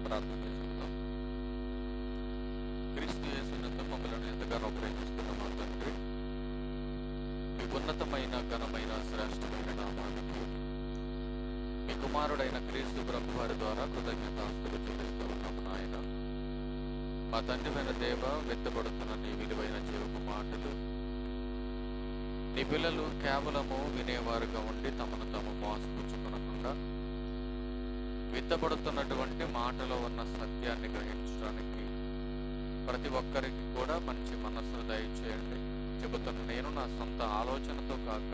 ప్రార్థన చేసుకుందాం. క్రీస్తు యేసునందు మమ్మల్ని ఎంతగానో ప్రేమిస్తున్న మా తండ్రి, మీ ఉన్నతమైన ఘనమైన శ్రేష్టమైన నామానికి మీ కుమారుడైన క్రీస్తు ప్రభు వారి ద్వారా కృతజ్ఞతాస్తులు చెల్లిస్తూ ఉన్నాము నాయన. మా తండ్రిమైన దేవ, వెత్తబడుతున్న నీ విలువైన జీవపు మాటలు నీ పిల్లలు కేవలము వినేవారుగా ఉండి తమను తాము మోసపుచ్చుకొనకుండా విత్తబడుతున్నటువంటి మాటలో ఉన్న సత్యాన్ని గ్రహించడానికి ప్రతి ఒక్కరికి కూడా మంచి మనస్సును దయచేయండి. చెబుతున్న నేను నా సొంత ఆలోచనతో కాక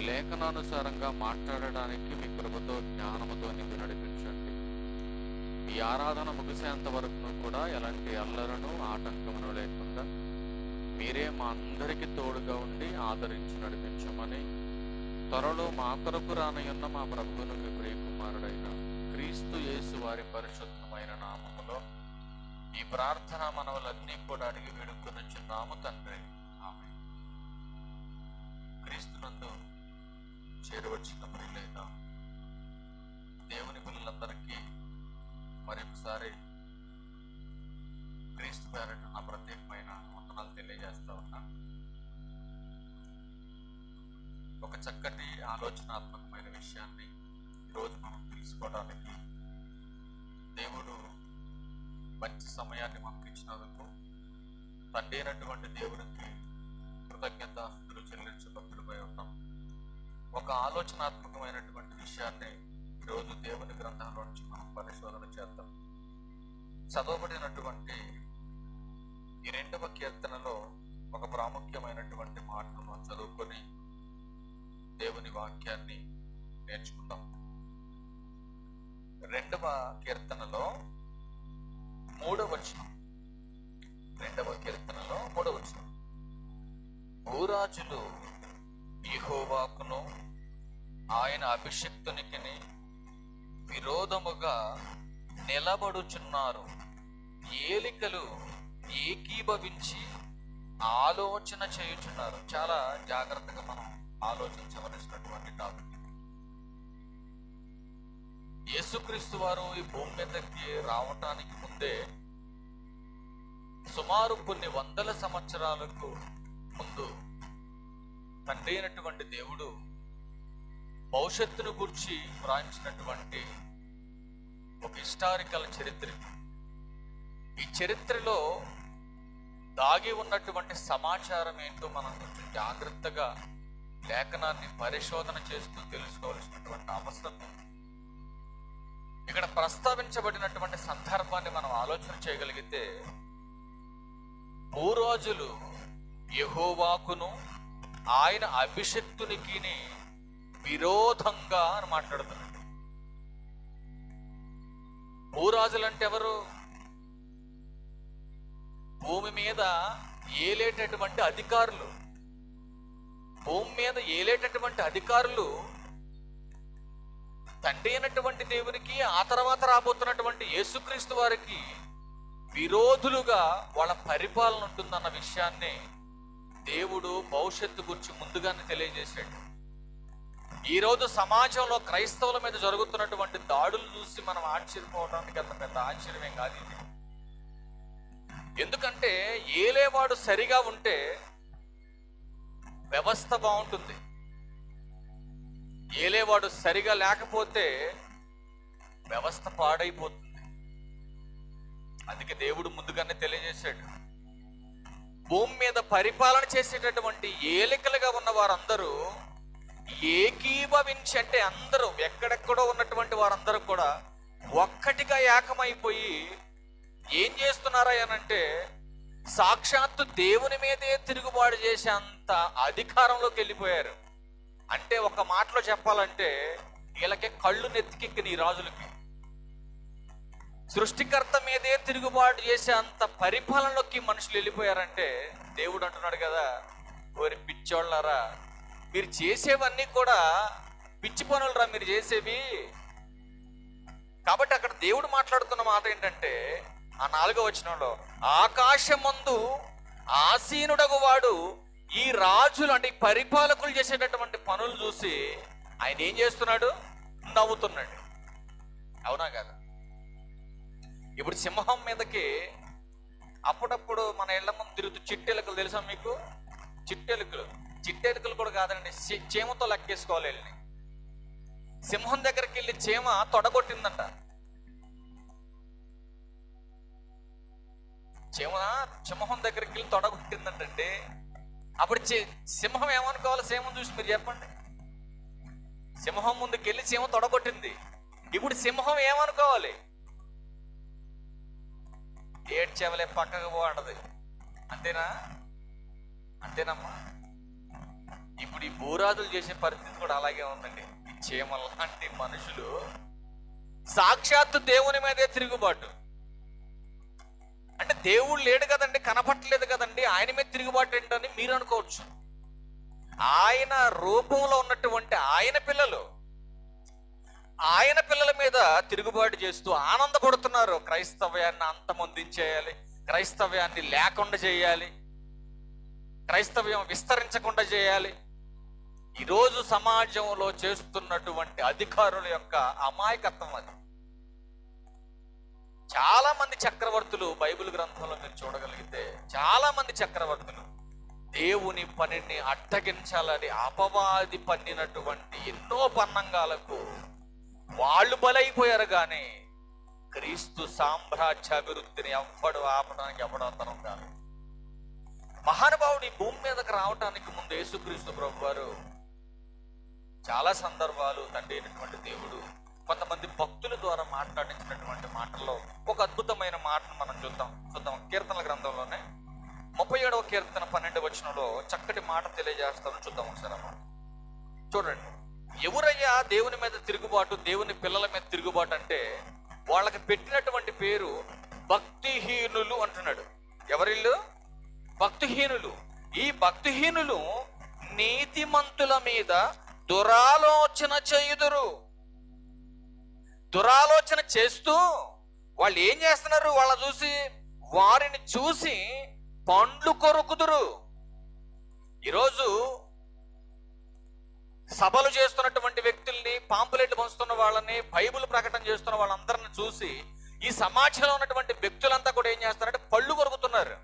లేఖనానుసారంగా మాట్లాడడానికి మీ కృపతో జ్ఞానముతో నిన్ను నడిపించండి. ఈ ఆరాధన ముగిసేంత వరకు కూడా ఎలాంటి అల్లరను ఆటంకమును లేకుండా మీరే మా అందరికీ తోడుగా ఉండి ఆదరించి నడిపించమని త్వరలో మా కొరకు రానయున్న మా ప్రభువును మీ ప్రియ కుమారుడైన క్రీస్తు యేసు వారి పరిశుద్ధమైన నామములో ఈ ప్రార్థన మనవులన్నీ కూడా అడిగి వేడుకొనుచున్నాము తండ్రి, ఆమేన్. క్రీస్తునందు చేరవచ్చిన ప్రియులైన దేవుని పిల్లలందరికీ మరొకసారి క్రీస్తు పేరట నా ప్రత్యేకమైన వందనాలు తెలియజేస్తా ఉన్నా. ఒక చక్కటి ఆలోచనాత్మకమైన విషయాన్ని ఈరోజు మనం తెలుసుకోవడానికి దేవుడు మంచి సమయాన్ని మనకు ఇచ్చినందుకు తండ్రి అయినటువంటి దేవుడికి కృతజ్ఞతాస్తులు చెల్లించబద్దులపై ఉన్నాం. ఒక ఆలోచనాత్మకమైనటువంటి విషయాన్ని ఈరోజు దేవుని గ్రంథంలో నుంచి మనం పరిశోధన చేద్దాం. చదవబడినటువంటి ఈ 2వ కీర్తనలో ఒక ప్రాముఖ్యమైనటువంటి మాటను మనం చదువుకొని దేవుని వాక్యాన్ని నేర్చుకుందాం. 2వ కీర్తనలో 3వ వచనం. 2వ కీర్తనలో 3వ వచనం. భూరాజులు యెహోవాకును ఆయన అభిషిక్తునికి విరోధముగా నిలబడుచున్నారు. ఏలికలు ఏకీభవించి ఆలోచన చేయుచున్నారు. చాలా జాగ్రత్తగా మనం ఆలోచించవలసినటువంటి టాపిక్. యేసుక్రీస్తు వారు ఈ భూమి మీదకి రావటానికి ముందే సుమారు కొన్ని వందల సంవత్సరాలకు ముందు తండ్రి అయినటువంటి దేవుడు భవిష్యత్తును గురించి వ్రాయించినటువంటి ఒక హిస్టారికల్ చరిత్ర. ఈ చరిత్రలో దాగి ఉన్నటువంటి సమాచారం ఏంటో మనం కొంచెం జాగ్రత్తగా లేఖనాన్ని పరిశోధన చేస్తూ తెలుసుకోవాల్సినటువంటి అవసరం ఉంది. ఇక్కడ ప్రస్తావించబడినటువంటి సందర్భాన్ని మనం ఆలోచన చేయగలిగితే, భూరాజులు యెహోవాకును ఆయన అభిషిక్తునికి విరోధంగా అని మాట్లాడుతున్నాడు. భూరాజులు అంటే ఎవరు? భూమి మీద ఏలేటటువంటి అధికారులు. భూమి మీద ఏలేటటువంటి అధికారులు తండ్రి అయినటువంటి దేవునికి, ఆ తర్వాత రాబోతున్నటువంటి యేసుక్రీస్తు వారికి విరోధులుగా వాళ్ళ పరిపాలన ఉంటుందన్న విషయాన్ని దేవుడు భవిష్యత్తు గురించి ముందుగానే తెలియజేశాడు. ఈరోజు సమాజంలో క్రైస్తవుల మీద జరుగుతున్నటువంటి దాడులు చూసి మనం ఆశ్చర్యపోవడానికి అంత పెద్ద ఆశ్చర్యమేం కాదు ఇది. ఎందుకంటే ఏలేవాడు సరిగా ఉంటే వ్యవస్థ బాగుంటుంది. ఏలేవాడు సరిగా లేకపోతే వ్యవస్థ పాడైపోతుంది. అందుకే దేవుడు ముందుగానే తెలియజేశాడు, భూమి మీద పరిపాలన చేసేటటువంటి ఏలికలుగా ఉన్న వారందరూ ఏకీభవించి, అంటే అందరూ ఎక్కడెక్కడో ఉన్నటువంటి వారందరూ కూడా ఒక్కటిగా ఏకమైపోయి ఏం చేస్తున్నారా అనంటే సాక్షాత్తు దేవుని మీదే తిరుగుబాటు చేసే అంత అధికారంలోకి వెళ్ళిపోయారు. అంటే ఒక మాటలో చెప్పాలంటే వీళ్ళకి కళ్ళు నెత్తికెక్కిన ఈ రాజులకి సృష్టికర్త మీదే తిరుగుబాటు చేసే అంత పరిపాలనలోకి మనుషులు వెళ్ళిపోయారంటే దేవుడు అంటున్నాడు కదా, ఓరి పిచ్చోళ్ళారా, మీరు చేసేవన్నీ కూడా పిచ్చి పనులరా మీరు చేసేవి. కాబట్టి అక్కడ దేవుడు మాట్లాడుతున్న మాట ఏంటంటే, ఆ 4వ వచనంలో, ఆకాశమందు ఆసీనుడగు వాడు ఈ రాజులు అంటే ఈ పరిపాలకులు చేసేటటువంటి పనులు చూసి ఆయన ఏం చేస్తున్నాడు? నవ్వుతున్నాడు. అవునా కదా? ఇప్పుడు సింహం మీదకి అప్పుడప్పుడు మన ఇళ్ల ముందు తిరుగుతూ చిట్టెలుకలు తెలుసా మీకు? చిట్టెలుకలు కూడా కాదండి, చీమతో లెక్కేసుకోవాలి వెళ్ళి. సింహం దగ్గరికి వెళ్ళి చీమ తొడగొట్టిందంట. సింహం దగ్గరికి వెళ్ళి తొడగొట్టిందంటే అప్పుడు సింహం ఏమనుకోవాలి? చీమను చూసి మీరు చెప్పండి. సింహం ముందుకు వెళ్ళి చీమ తొడగొట్టింది. ఇప్పుడు సింహం ఏమనుకోవాలి? ఏడ్చేవలే పక్కకు పోండది. అంతేనమ్మా? ఇప్పుడు ఈ భూరాజులు చేసే పరిస్థితి కూడా అలాగే ఉందండి. ఈ చీమ లాంటి మనుషులు సాక్షాత్తు దేవుని మీదే తిరుగుబాటు. అంటే దేవుడు లేడు కదండి, కనపట్టలేదు కదండి, ఆయన మీద తిరుగుబాటు ఏంటని మీరు అనుకోవచ్చు. ఆయన రూపంలో ఉన్నటువంటి ఆయన పిల్లల మీద తిరుగుబాటు చేస్తూ ఆనందపడుతున్నారు. క్రైస్తవ్యాన్ని అంతమొందించేయాలి, క్రైస్తవ్యాన్ని లేకుండా చేయాలి, క్రైస్తవ్యం విస్తరించకుండా చేయాలి. ఈరోజు సమాజంలో చేస్తున్నటువంటి అధికారుల యొక్క అమాయకత్వం అది. చాలా మంది చక్రవర్తులు బైబిల్ గ్రంథంలో మీరు చూడగలిగితే, చాలా మంది చక్రవర్తులు దేవుని పనిని అడ్డగించాలని అపవాది పన్నినటువంటి ఎన్నో పన్నంగాలకు వాళ్ళు బలైపోయారు. కానీ క్రీస్తు సామ్రాజ్య అభివృద్ధిని ఎవ్వడు ఆపడానికి ఎవడంతరం కాదు. మహానుభావుడు ఈ భూమి మీదకి రావటానికి ముందు యేసుక్రీస్తు ప్రభు వారు చాలా సందర్భాలు తండ్రి అయినటువంటి దేవుడు కొంతమంది భక్తుల ద్వారా మాట్లాడించినటువంటి మాటల్లో ఒక అద్భుతమైన మాటను మనం చూద్దాం. కీర్తనల గ్రంథంలోనే 37వ కీర్తన 12వ వచనంలో చక్కటి మాట తెలియజేస్తామని చూద్దాం ఒకసారి అన్నమాట. చూడండి, ఎవరయ్యా దేవుని మీద తిరుగుబాటు, దేవుని పిల్లల మీద తిరుగుబాటు అంటే వాళ్ళకి పెట్టినటువంటి పేరు భక్తిహీనులు అంటున్నాడు. ఎవరిల్లు? భక్తిహీనులు. ఈ భక్తిహీనులు నీతిమంతుల మీద దురాలోచన చేయుదురు. దురాలోచన చేస్తూ వాళ్ళు ఏం చేస్తున్నారు? వారిని చూసి పండ్లు కొరుకుదురు. ఈరోజు సభలు చేస్తున్నటువంటి వ్యక్తుల్ని, పాంపులెట్లు పంచుతున్న వాళ్ళని, బైబిల్ ప్రకటన చేస్తున్న వాళ్ళందరిని చూసి ఈ సమాజంలో ఉన్నటువంటి వ్యక్తులంతా కూడా ఏం చేస్తారంటే పళ్ళు కొరుకుతున్నారు.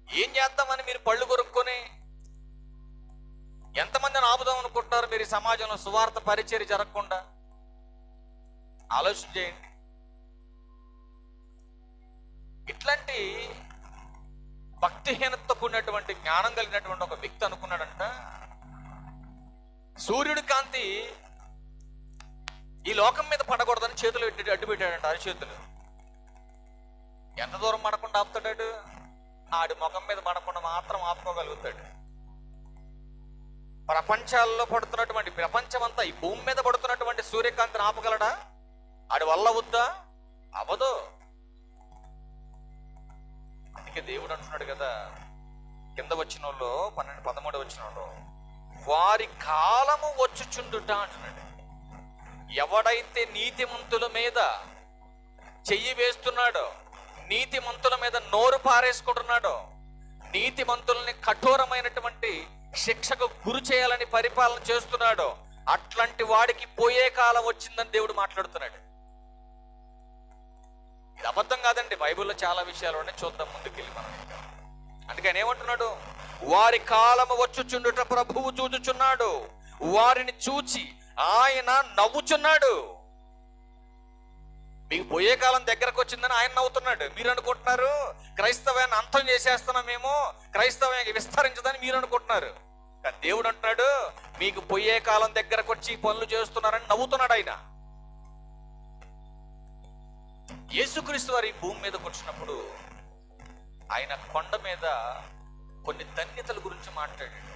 ఏం చేద్దామని మీరు పళ్ళు కొరుక్కొని ఎంతమందిని ఆపుదాం అనుకుంటున్నారు మీరు? ఈ సమాజంలో సువార్త పరిచర్య జరగకుండా ఆలోచన చేయండి. ఇట్లాంటి భక్తిహీనతతో కూడినటువంటి జ్ఞానం కలిగినటువంటి ఒక వ్యక్తి అనుకున్నాడంట, సూర్యుడి కాంతి ఈ లోకం మీద పడకూడదని చేతులు అడ్డు పెట్టాడంట. అరిచేతులు ఎంత దూరం పడకుండా ఆపుతాడు? ఆడి ముఖం మీద పడకుండా మాత్రం ఆపుకోగలుగుతాడు. ప్రపంచమంతా ఈ భూమి మీద పడుతున్నటువంటి సూర్యకాంతిని ఆపగలడా? ఆడి వల్ల అవుద్దా? అవదు. అందుకే దేవుడు అంటున్నాడు కదా, కింద వచ్చినోళ్ళు 13 వచ్చినోళ్ళు, వారి కాలము వచ్చుచుండుట అంటున్నాడు. ఎవడైతే నీతిమంతుల మీద చెయ్యి వేస్తున్నాడో, నీతిమంతుల మీద నోరు పారేసుకుంటున్నాడో, నీతిమంతుల్ని కఠోరమైనటువంటి శిక్షకు గురి చేయాలని పరిపాలన చేస్తున్నాడో, అట్లాంటి వాడికి పోయే కాలం వచ్చిందని దేవుడు మాట్లాడుతున్నాడు. ఇది అబద్ధం కాదండి, బైబిల్లో చాలా విషయాలు ఉన్నాయి. చూద్దాం ముందుకెళ్ళి మనం. అందుకని ఏమంటున్నాడు? వారి కాలము వచ్చుచుండుట ప్రభువు చూచుచున్నాడు, వారిని చూచి ఆయన నవ్వుచున్నాడు. మీకు పోయే కాలం దగ్గరకు వచ్చిందని ఆయన నవ్వుతున్నాడు. మీరు అనుకుంటున్నారు క్రైస్తవాన్ని అంతం చేసేస్తున్నామేమో, క్రైస్తవాన్ని విస్తరించదని మీరు అనుకుంటున్నారు. కానీ దేవుడు అంటున్నాడు, మీకు పోయే కాలం దగ్గరకు వచ్చి పనులు చేస్తున్నారని నవ్వుతున్నాడు ఆయన. యేసుక్రీస్తు వారి భూమి మీదకి వచ్చినప్పుడు ఆయన కొండ మీద కొన్ని ధన్యతల గురించి మాట్లాడాడు.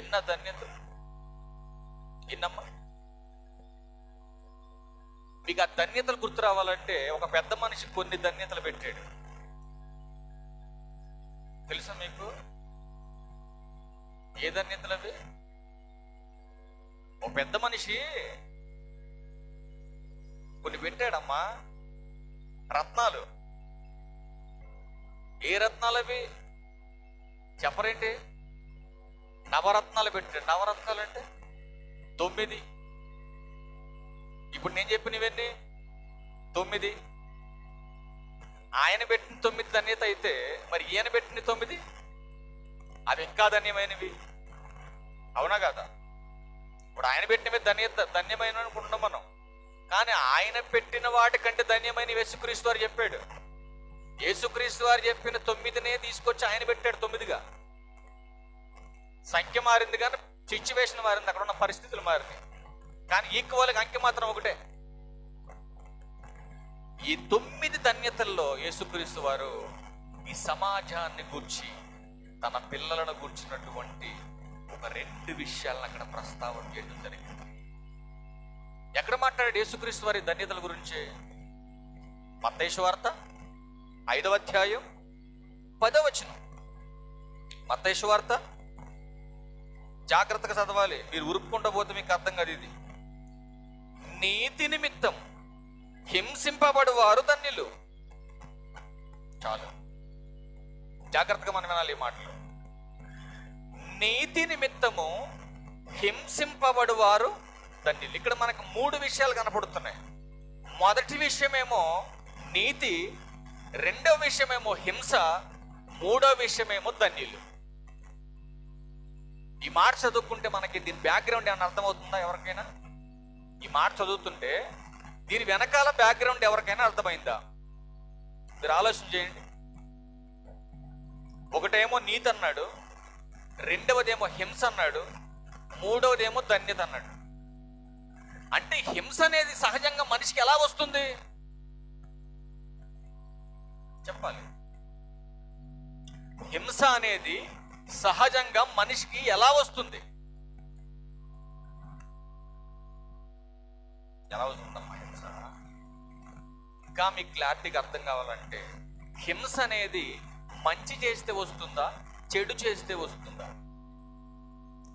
ఎన్న ధన్యతలు? ఎన్నమ్మా? మీకు ఆ ధన్యతలు గుర్తు రావాలంటే ఒక పెద్ద మనిషి కొన్ని ధన్యతలు పెట్టాడు. తెలుసా మీకు ఏ ధన్యతలు అవి? ఒక పెద్ద మనిషి కొన్ని పెట్టాడమ్మా, రత్నాలు. ఏ రత్నాలు అవి చెప్పరేంటి? నవరత్నాలు పెట్టాడు. నవరత్నాలు అంటే 9. ఇప్పుడు నేను చెప్పినవన్నీ 9, ఆయన పెట్టిన 9 ధన్యత అయితే మరి ఈయన పెట్టిన 9 అవి ఇంకా ధన్యమైనవి, అవునా కదా? ఇప్పుడు ఆయన పెట్టినవి ధన్యమైన అనుకుంటున్నాం మనం, కానీ ఆయన పెట్టిన వాటికంటే ధన్యమైన యేసుక్రీస్తు వారు చెప్పాడు. యేసుక్రీస్తు వారు చెప్పిన 9నే తీసుకొచ్చి ఆయన పెట్టాడు 9గా. సంఖ్య మారింది కానీ సిచ్యువేషన్ మారింది, అక్కడ ఉన్న పరిస్థితులు మారింది, కానీ ఈక్వల్గా అంకె మాత్రం ఒకటే. ఈ 9 ధన్యతల్లో యేసుక్రీస్తు వారు ఈ సమాజాన్ని గూర్చి, తన పిల్లలను గూర్చినటువంటి ఒక 2 విషయాలను అక్కడ ప్రస్తావన చేయడం జరిగింది. ఎక్కడ మాట్లాడాడు యేసుక్రీస్తు వారి ధన్యతల గురించి? మత్తయి సువార్త 5వ అధ్యాయం 10వ వచనం. మత్తయి సువార్త జాగ్రత్తగా చదవాలి, మీరు ఉరుక్కుంటూ పోతే మీకు అర్థం కాదు. ఇది నీతి నిమిత్తం హింసింపబడు వారు ధన్యులు. చాలు జాగ్రత్తగా మనం వినాలి ఈ మాటలు. నీతి నిమిత్తము హింసింపబడు వారు ధన్యులు. ఇక్కడ మనకు 3 విషయాలు కనపడుతున్నాయి. మొదటి విషయమేమో నీతి, రెండవ విషయమేమో హింస, మూడవ విషయమేమో ధన్యులు. ఈ మాట చదువుకుంటే మనకి దీని బ్యాక్గ్రౌండ్ ఏమైనా అర్థమవుతుందా ఎవరికైనా? ఈ మాట చదువుతుంటే దీని వెనకాల బ్యాక్గ్రౌండ్ ఎవరికైనా అర్థమైందా? మీరు ఆలోచన చేయండి. ఒకటేమో నీతి అన్నాడు, రెండవదేమో హింస అన్నాడు, మూడవదేమో ధన్యత అన్నాడు. అంటే హింస అనేది సహజంగా మనిషికి ఎలా వస్తుంది చెప్పాలి. హింస అనేది సహజంగా మనిషికి ఎలా వస్తుంది? ఎలా వస్తుందమ్మా హింస? ఇంకా మీకు క్లారిటీగా అర్థం కావాలంటే, హింస అనేది మంచి చేస్తే వస్తుందా, చెడు చేస్తే వస్తుందా?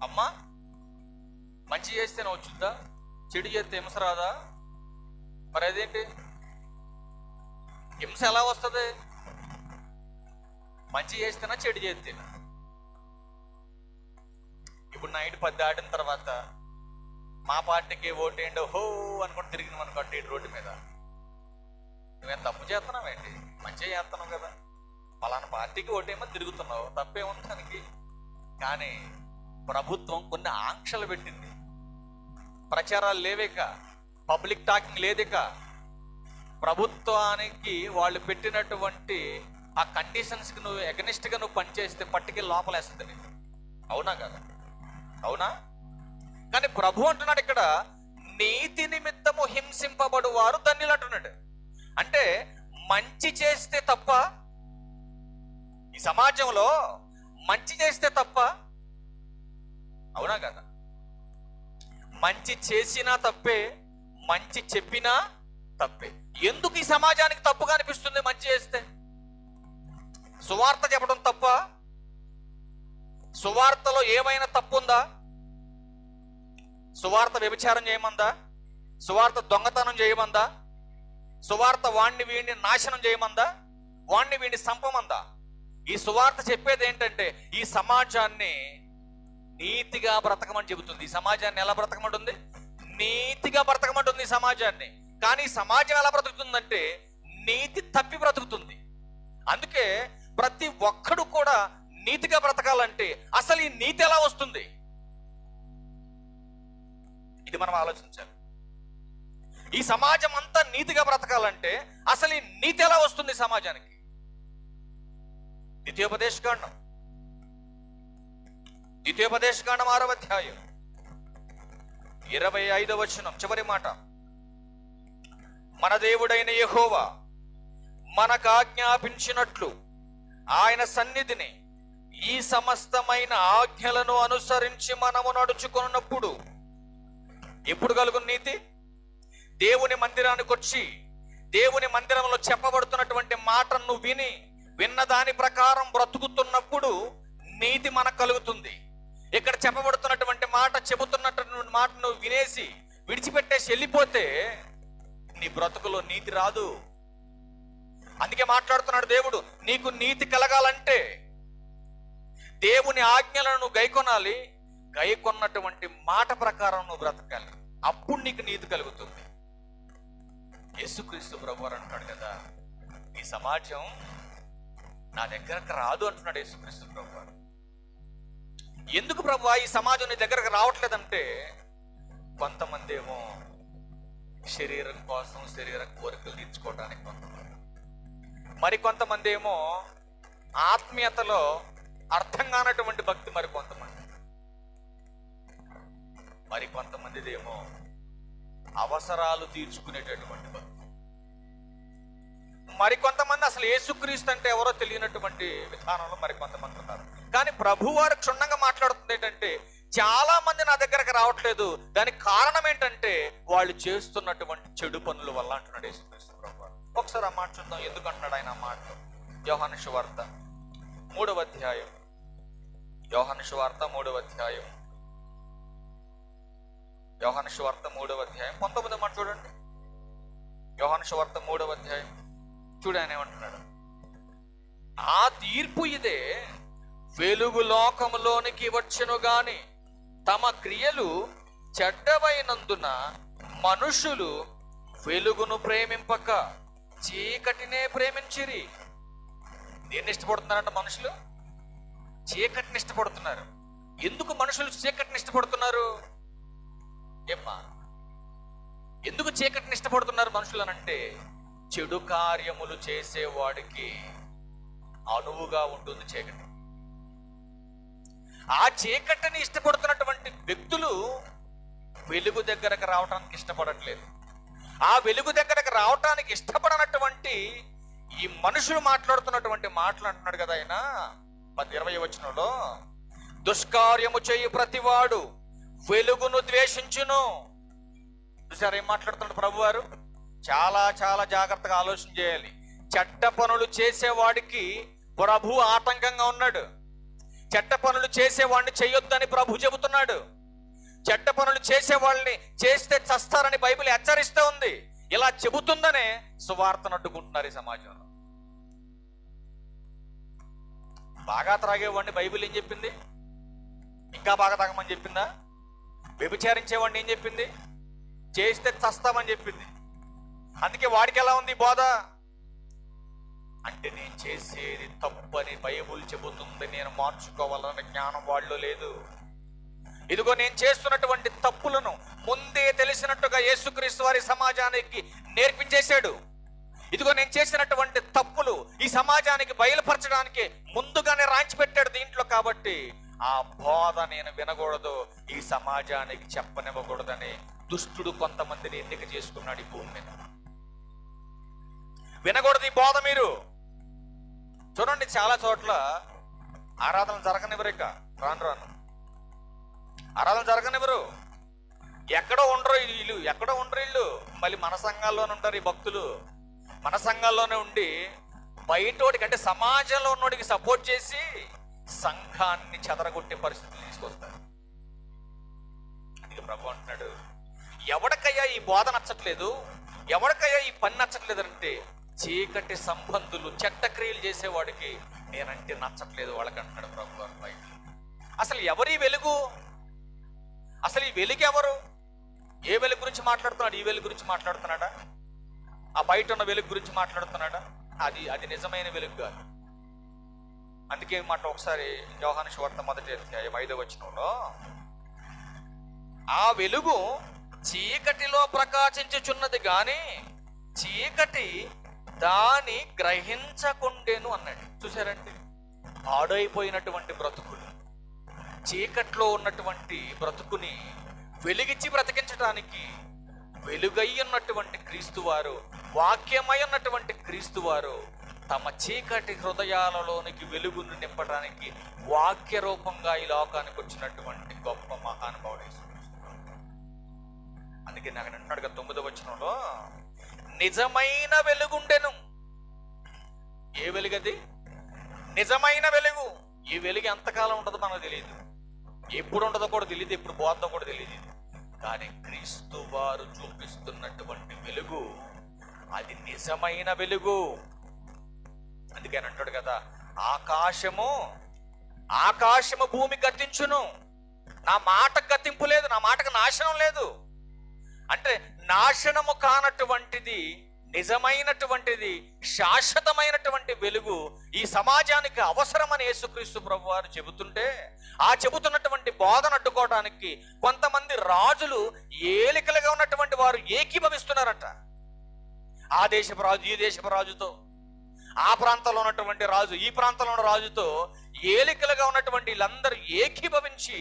అమ్మా, మంచి చేస్తేనే వచ్చుద్దా, చెడు చేస్తే హింస రాదా? మరి అదేంటి? హింస ఎలా వస్తుంది? మంచి చేస్తేనా, చెడు చేస్తేనా? ఇప్పుడు నైట్ 10 దాటిన తర్వాత మా పార్టీకి ఓటేండో హో అనుకుంటూ తిరిగిన మనకు అటు ఇటు రోడ్డు మీద, నువ్వేం తప్పు చేస్తున్నావేంటి? మంచిగా చేస్తున్నావు కదా, పలానా పార్టీకి ఓటేమో తిరుగుతున్నావు, తప్పేముంది దానికి? కానీ ప్రభుత్వం కొన్ని ఆంక్షలు పెట్టింది. ప్రచారాలు లేవేక, పబ్లిక్ టాకింగ్ లేదిక. ప్రభుత్వానికి వాళ్ళు పెట్టినటువంటి ఆ కండిషన్స్కి నువ్వు ఎగనిస్ట్గా నువ్వు పనిచేస్తే పట్టుకెళ్ళి లోపలేస్తుంది నీకు, అవునా కదా? అవునా? కానీ ప్రభు అంటున్నాడు ఇక్కడ, నీతి నిమిత్తము హింసింపబడు వారు ధన్యులు అంటున్నాడు. అంటే మంచి చేస్తే తప్ప, ఈ సమాజంలో మంచి చేస్తే తప్ప, అవునా కదా? మంచి చేసినా తప్పే, మంచి చెప్పినా తప్పే. ఎందుకు ఈ సమాజానికి తప్పుగా అనిపిస్తుంది మంచి చేస్తే? సువార్త చెప్పడం తప్ప? సువార్తలో ఏమైనా తప్పుందా? సువార్త వ్యభిచారం చేయమందా? సువార్త దొంగతనం చేయమందా? సువార్త వాణ్ణి వీడిని నాశనం చేయమందా? వాణ్ణి వీడిని సంపమందా? ఈ సువార్త చెప్పేది ఏంటంటే ఈ సమాజాన్ని నీతిగా బ్రతకమని చెబుతుంది. ఈ సమాజాన్ని ఎలా బ్రతకమంటుంది? నీతిగా బ్రతకమంటుంది ఈ సమాజాన్ని. కానీ ఈ సమాజం ఎలా బ్రతుకుతుందంటే నీతి తప్పి బ్రతుకుతుంది. అందుకే ప్రతి ఒక్కడు కూడా నీతిగా బ్రతకాలంటే అసలు ఈ నీతి ఎలా వస్తుంది? ఇది మనం ఆలోచించాలి. ఈ సమాజం అంతా నీతిగా బ్రతకాలంటే అసలు ఈ నీతి ఎలా వస్తుంది సమాజానికి? ద్వితీయోపదేశకాండం 6వ అధ్యాయం 25వ వచనం చివరి మాట. మన దేవుడైన యెహోవా మనకు ఆజ్ఞాపించినట్లు ఆయన సన్నిధిని ఈ సమస్తమైన ఆజ్ఞలను అనుసరించి మనము నడుచుకున్నప్పుడు ఎప్పుడు కలుగును నీతి? దేవుని మందిరానికి వచ్చి దేవుని మందిరంలో చెప్పబడుతున్నటువంటి మాటను విన్న దాని ప్రకారం బ్రతుకుతున్నప్పుడు నీతి మనకు కలుగుతుంది. ఇక్కడ చెప్పబడుతున్నటువంటి మాట, చెబుతున్నటువంటి మాటను వినేసి విడిచిపెట్టేసి వెళ్ళిపోతే నీ బ్రతుకులో నీతి రాదు. అందుకే మాట్లాడుతున్నాడు దేవుడు, నీకు నీతి కలగాలంటే దేవుని ఆజ్ఞలను నువ్వు గైకొనాలి, గైకొన్నటువంటి మాట ప్రకారం నువ్వు బ్రతకాలి. అప్పుడు నీకు నీతి కలుగుతుంది. యేసుక్రీస్తు ప్రభువారు అంటాడు కదా, ఈ సమాజం నా దగ్గరకు రాదు అంటున్నాడు యేసుక్రీస్తు ప్రభువారు. ఎందుకు ప్రభువా ఈ సమాజం నీ దగ్గరకు రావట్లేదంటే, కొంతమంది ఏమో శరీరం కోసం శరీర కోరికలు తీర్చుకోవడానికి కొంతమంది, మరి కొంతమంది ఏమో ఆత్మీయతలో అర్థం కానటువంటి భక్తి మరి కొంతమంది, మరి కొంతమందిదేమో అవసరాలు తీర్చుకునేటటువంటి భక్తి, మరి కొంతమంది అసలు యేసుక్రీస్తు అంటే ఎవరో తెలియనటువంటి విధానంలో మరి కొంతమంది ఉన్నారు. కానీ ప్రభువారు క్షుణ్ణంగా మాట్లాడుతుంది ఏంటంటే, చాలా మంది నా దగ్గరకు రావట్లేదు, దానికి కారణం ఏంటంటే వాళ్ళు చేస్తున్నటువంటి చెడు పనుల వల్ల అంటున్నాడు యేసుక్రీస్తు ప్రభువారు. ఒకసారి ఆ మాట చూద్దాం, ఎందుకు అంటున్నాడు ఆయన ఆ మాట. యోహాను సువార్త 3వ అధ్యాయం, యోహాను సువార్త 3వ అధ్యాయం, యోహాను సువార్త 3వ అధ్యాయం 19వ మాట చూడండి. యోహాను సువార్త 3వ అధ్యాయం చూడు, ఆయన ఏమంటున్నాడు, ఆ తీర్పు ఇదే, వెలుగు లోకములోనికి వచ్చెను గాని తమ క్రియలు చెడ్డవైనందున మనుషులు వెలుగును ప్రేమింపక చీకటినే ప్రేమించిరి. దేన్ని ఇష్టపడుతున్నారంట మనుషులు? చీకటిని ఇష్టపడుతున్నారు. ఎందుకు మనుషులు చీకటిని ఇష్టపడుతున్నారు? ఏమ్మా, ఎందుకు చీకటిని ఇష్టపడుతున్నారు మనుషులు అనంటే, చెడు కార్యములు చేసేవాడికి అనువుగా ఉంటుంది చీకటి. ఆ చీకటిని ఇష్టపడుతున్నటువంటి వ్యక్తులు వెలుగు దగ్గరకు రావడానికి ఇష్టపడట్లేదు. ఆ వెలుగు దగ్గరకు రావటానికి ఇష్టపడనటువంటి ఈ మనుషులు మాట్లాడుతున్నటువంటి మాటలు అంటున్నాడు కదా ఆయన 20వ వచనంలో, దుష్కార్యము చేయు ప్రతివాడు వెలుగును ద్వేషించును. చూసారు ఏం మాట్లాడుతున్నాడు ప్రభువారు? చాలా చాలా జాగ్రత్తగా ఆలోచన చేయాలి. చెడ్డ పనులు చేసేవాడికి ప్రభు ఆటంకంగా ఉన్నాడు. చెడ్డ పనులు చేసేవాడిని చేయొద్దని ప్రభు చెబుతున్నాడు. చెడ్డ పనులు చేసేవాళ్ళని చేస్తే చస్తారని బైబిల్ హెచ్చరిస్తూ ఉంది. ఇలా చెబుతుందనే సువార్తను అడ్డుకుంటున్నారు ఈ సమాజంలో. బాగా త్రాగేవాడిని బైబిల్ ఏం చెప్పింది? ఇంకా బాగా తాగమని చెప్పిందా? వ్యభిచారించేవాడిని ఏం చెప్పింది? చేస్తే చస్తామని చెప్పింది. అందుకే వాడికి ఎలా ఉంది బోధ అంటే, నేను చేసేది తప్పని బైబిల్ చెబుతుంది, నేను మార్చుకోవాలన్న జ్ఞానం వాళ్ళు లేదు. ఇదిగో నేను చేస్తున్నటువంటి తప్పులను ముందే తెలిసినట్టుగా యేసుక్రీస్తు వారి సమాజానికి నేర్పించేశాడు. ఇదిగో నేను చేసినటువంటి తప్పులు ఈ సమాజానికి బయలుపరచడానికి ముందుగానే రాయించి పెట్టాడు దీంట్లో. కాబట్టి ఆ బోధ నేను వినకూడదు, ఈ సమాజానికి చెప్పనివ్వకూడదని దుష్టుడు కొంతమందిని ఎన్నిక చేసుకున్నాడు ఈ భూమి మీద. వినకూడదు ఈ బోధ. మీరు చూడండి, చాలా చోట్ల ఆరాధన జరగనివ్వరు. ఇక రాను ఆరాధన జరగనివ్వరు. ఎక్కడో ఉండరు వీళ్ళు, ఎక్కడో ఉండరు వీళ్ళు. మళ్ళీ మన సంఘాల్లోనే ఉంటారు ఈ భక్తులు. మన సంఘాల్లోనే ఉండి బయటోడికి అంటే సమాజంలో ఉన్నోడికి సపోర్ట్ చేసి సంఘాన్ని చెదరగొట్టే పరిస్థితులు తీసుకొస్తారు. అందుకే ప్రభు అంటున్నాడు, ఎవడికయ్యా ఈ బోధ నచ్చట్లేదు, ఎవడికయ్యా ఈ పని నచ్చట్లేదు అంటే, చీకటి సంబంధులు చెడ్డ క్రియలు చేసేవాడికి నేనంటే నచ్చట్లేదు వాళ్ళకి అంటున్నాడు ప్రభు గారు. బయట అసలు ఎవరి వెలుగు? అసలు ఈ వెలుగు ఎవరు? ఏ వెలుగు గురించి మాట్లాడుతున్నాడు? ఈ వెలుగు గురించి మాట్లాడుతున్నాడా? ఆ బయట ఉన్న వెలుగు గురించి మాట్లాడుతున్నాడా? అది నిజమైన వెలుగు కాదు. అందుకే మాట ఒకసారి యోహాను సువార్త 1వ అధ్యాయం 5వ వచనంలో, ఆ వెలుగు చీకటిలో ప్రకాశించుచున్నది గాని చీకటి దాని గ్రహించకుండేను అన్నాడు. చూసారండి, పాడైపోయినటువంటి బ్రతుకులు, చీకట్లో ఉన్నటువంటి బ్రతుకుని వెలిగించి బ్రతికించడానికి వెలుగై ఉన్నటువంటి క్రీస్తు వారు, వాక్యమై ఉన్నటువంటి క్రీస్తు వారు తమ చీకటి హృదయాలలోనికి వెలుగును నింపడానికి వాక్య రూపంగా ఈ లోకానికి వచ్చినటువంటి గొప్ప మహానుభావుడు యేసుక్రీస్తు. అందుకే నాకు అంటున్నాడు కదా 9వ వచనంలో, నిజమైన వెలుగుండెను. ఏ వెలుగది? నిజమైన వెలుగు. ఈ వెలుగు ఎంతకాలం ఉంటుందో మనకు తెలియదు, ఎప్పుడు ఉంటుందో కూడా తెలియదు, ఎప్పుడు పోతుందో కూడా తెలియదు. కానీ క్రీస్తు వారు చూపిస్తున్నటువంటి వెలుగు అది నిజమైన వెలుగు. అందుకని అంటాడు కదా, ఆకాశము భూమి గతించును, నా మాట గతింపు లేదు, నా మాటకు నాశనం లేదు. అంటే నాశనము కానటువంటిది నిజమైనటువంటిది, శాశ్వతమైనటువంటి వెలుగు ఈ సమాజానికి అవసరమని యేసుక్రీస్తు ప్రభు వారు చెబుతుంటే, ఆ చెబుతున్నటువంటి బోధన అడ్డుకోవడానికి కొంతమంది రాజులు, ఏలికలుగా ఉన్నటువంటి వారు ఏకీభవిస్తున్నారట. ఆ దేశపు రాజు ఈ దేశపు రాజుతో, ఆ ప్రాంతంలో ఉన్నటువంటి రాజు ఈ ప్రాంతంలో ఉన్న రాజుతో, ఏలికలుగా ఉన్నటువంటి వీళ్ళందరూ ఏకీభవించి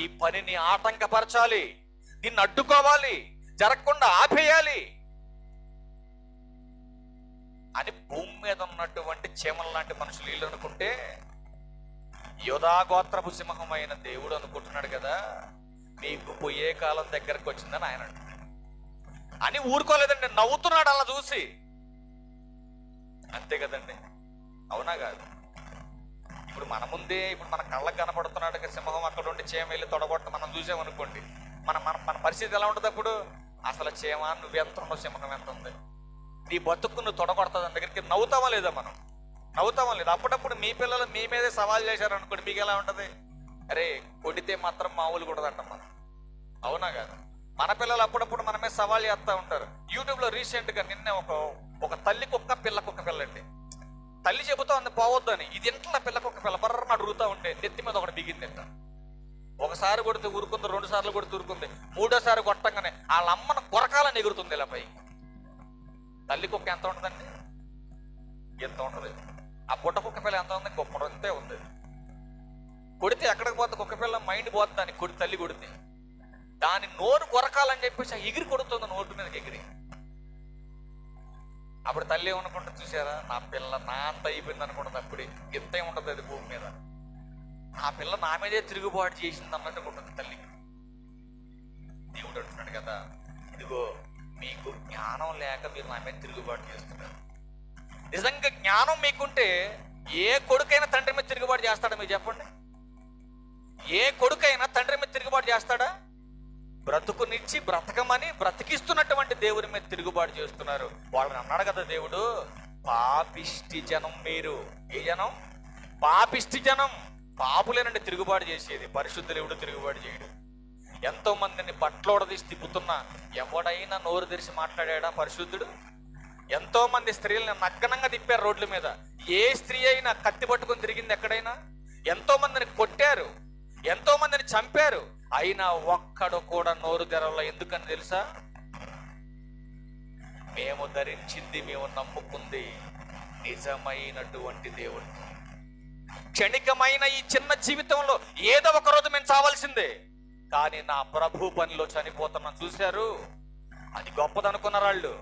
ఈ పనిని ఆటంకపరచాలి, దీన్ని అడ్డుకోవాలి, జరగకుండా ఆపేయాలి అని భూమి మీద ఉన్నటువంటి చీమల లాంటి మనుషులు వీళ్ళు అనుకుంటే, యోధా గోత్రపు సింహమైన దేవుడు అనుకుంటున్నాడు కదా, మీకు పోయే కాలం దగ్గరకు వచ్చిందని ఆయన అంటున్నాడు. అని ఊరుకోలేదండి, నవ్వుతున్నాడు అలా చూసి. అంతే కదండి, అవునా కాదు? ఇప్పుడు మన ముందే, ఇప్పుడు మన కళ్ళకు కనపడుతున్నాడు కదా సింహం, అక్కడ ఉండి చీమ వెళ్ళి తొడగొట్ట మనం చూసామనుకోండి, మన మన మన పరిస్థితి ఎలా ఉంటుంది అప్పుడు? అసలు చీమ నువ్వెంత ఉండవు, సింహం ఎంత ఉంది, నీ బతుకు నువ్వు తొడగొడుతుంది అని దగ్గరికి నవ్వుతామా లేదా? మనం నవ్వుతామా లేదా? అప్పుడప్పుడు మీ పిల్లలు మీ మీదే సవాల్ చేశారు అనుకోండి, మీకు ఎలా ఉంటుంది? అరే కొడితే మాత్రం మామూలు కూడా అంటాం మనం, అవునా కాదు? మన పిల్లలు అప్పుడప్పుడు మన మీద సవాల్ చేస్తూ ఉంటారు. యూట్యూబ్లో రీసెంట్గా నిన్నే ఒక తల్లి కుక్క పిల్ల కుక్క పిల్లండి, తల్లి చెబుతా ఉంది పోవద్దు అని, ఇది ఇంట్లో పిల్ల కుక్క పిల్ల బర్రని అడుగుతూ ఉంటే నెత్తి మీద ఒకటి దిగింది అంట. ఒకసారి కొడితే ఊరుకుంది, 2 సార్లు కొడితే ఊరుకుంది, 3ఓసారి కొట్టంగానే వాళ్ళ అమ్మను కొరకాలని ఎగురుతుంది ఇలా పైకి. తల్లి కుక్క ఎంత ఉంటుందండి? ఎంత ఉంటుంది? ఆ బుట్ట కుక్క పిల్ల ఎంత ఉంది? గొప్పంతే ఉంది. కొడితే ఎక్కడికి పోతే కుక్క పిల్ల మైండ్ పోతుంది, దాన్ని తల్లి కొడితే దాని నోరు కొరకాలని చెప్పేసి ఎగిరి కొడుతుంది, నోటు మీదకి ఎగిరి. అప్పుడు తల్లి ఏమనుకుంటుంది చూసారా, నా పిల్ల నా అంత అయిపోయింది అనుకుంటుంది. అప్పుడే ఎంత ఉంటుంది అది భూమి మీద, నా పిల్ల నా మీదే తిరుగుబాటు చేసింది అన్నట్టు ఉంటుంది తల్లికి. దేవుడు అంటున్నాడు కదా, ఇదిగో మీకు జ్ఞానం లేక మీరు నా మీద తిరుగుబాటు చేస్తున్నారు. నిజంగా జ్ఞానం మీకుంటే ఏ కొడుకైనా తండ్రి మీద తిరుగుబాటు చేస్తాడా? మీరు చెప్పండి, ఏ కొడుకైనా తండ్రి మీద తిరుగుబాటు చేస్తాడా? బ్రతుకునిచ్చి బ్రతకమని బ్రతికిస్తున్నటువంటి దేవుని మీద తిరుగుబాటు చేస్తున్నారు. వాళ్ళని అన్నాడు కదా దేవుడు, పాపిష్టి జనం మీరు. ఏ జనం? పాపిష్టి జనం. పాపులేనండి తిరుగుబాటు చేసేది, పరిశుద్ధులు ఎవడు తిరుగుబాటు చేయడు. ఎంతో మందిని బట్టలోడదీసి తిప్పుతున్నా ఎవడైనా నోరు తెరిచి మాట్లాడా పరిశుద్ధుడు? ఎంతో మంది స్త్రీలను నగ్నంగా తిప్పారు రోడ్ల మీద, ఏ స్త్రీ అయినా కత్తి పట్టుకొని తిరిగింది ఎక్కడైనా? ఎంతో మందిని కొట్టారు, ఎంతో మందిని చంపారు, అయినా ఒక్కడు కూడా నోరు తెరవల. ఎందుకని తెలుసా? మేము ధరించింది, మేము నమ్ముకుంది నిజమైనటువంటి దేవుడు. క్షణికమైన ఈ చిన్న జీవితంలో ఏదో ఒక రోజు మేము చావాల్సిందే, కానీ నా ప్రభు పనిలో చనిపోతున్నాం చూశారు, అది గొప్పదనుకున్నారు వాళ్ళు.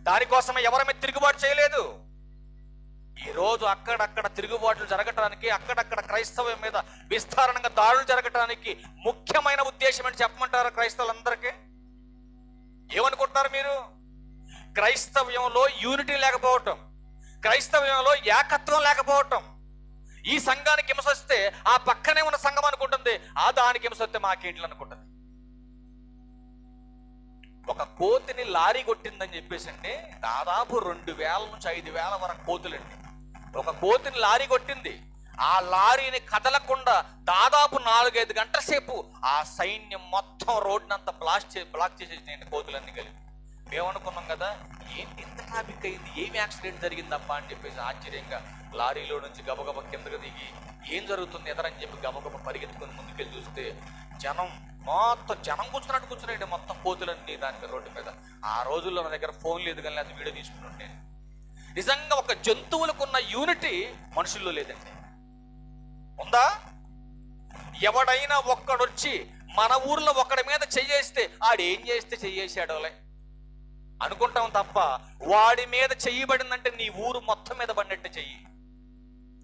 దానికోసమే ఎవరి మీద తిరుగుబాటు చేయలేదు. ఈరోజు అక్కడక్కడ తిరుగుబాట్లు జరగటానికి, అక్కడక్కడ క్రైస్తవం మీద విస్తారణంగా దాడులు జరగటానికి ముఖ్యమైన ఉద్దేశం ఏంటి చెప్పమంటారా క్రైస్తవులందరికీ? ఏమనుకుంటున్నారు మీరు? క్రైస్తవ్యంలో యూనిటీ లేకపోవటం, క్రైస్తవ్యంలో ఏకత్వం లేకపోవటం. ఈ సంఘానికి హింస వస్తే ఆ పక్కనే ఉన్న సంఘం అనుకుంటుంది, ఆ దానికి హింస వస్తే మాకేంటి అనుకుంటుంది. ఒక కోతిని లారీ కొట్టిందని చెప్పేసి అండి, దాదాపు 2000 నుంచి 5000 వరకు కోతులండి. ఒక కోతిని లారీ కొట్టింది, ఆ లారీని కదలకుండా దాదాపు 4-5 గంటల సేపు ఆ సైన్యం మొత్తం రోడ్నంతా బ్లాక్ చేసేసినాయండి కోతులన్నీ కలిపి. మేమనుకున్నాం కదా, ఏంటి ఇంత ట్రాఫిక్ అయింది, ఏమి యాక్సిడెంట్ జరిగిందప్పా అని చెప్పేసి ఆశ్చర్యంగా లారీలో నుంచి గబగబ కిందకు దిగి ఏం జరుగుతుంది ఎదరని చెప్పి గబగబ పరిగెత్తుకొని ముందుకెళ్ళి చూస్తే మొత్తం జనం కూర్చున్నాయండి, మొత్తం కోతులన్నీ దాని మీద రోడ్డు మీద. ఆ రోజుల్లో నా దగ్గర ఫోన్ లేదు కానీ అది వీడియో తీసుకుంటుంటే, నిజంగా ఒక జంతువులకు ఉన్న యూనిటీ మనుషుల్లో లేదండి. ఉందా? ఎవడైనా ఒక్కడొచ్చి మన ఊర్లో ఒకడి మీద చెయ్యేస్తే ఆడేం చేస్తే చెయ్యేసాడోలే అనుకుంటాం తప్ప, వాడి మీద చెయ్యబడిందంటే నీ ఊరు మొత్తం మీద పడినట్టు చెయ్యి.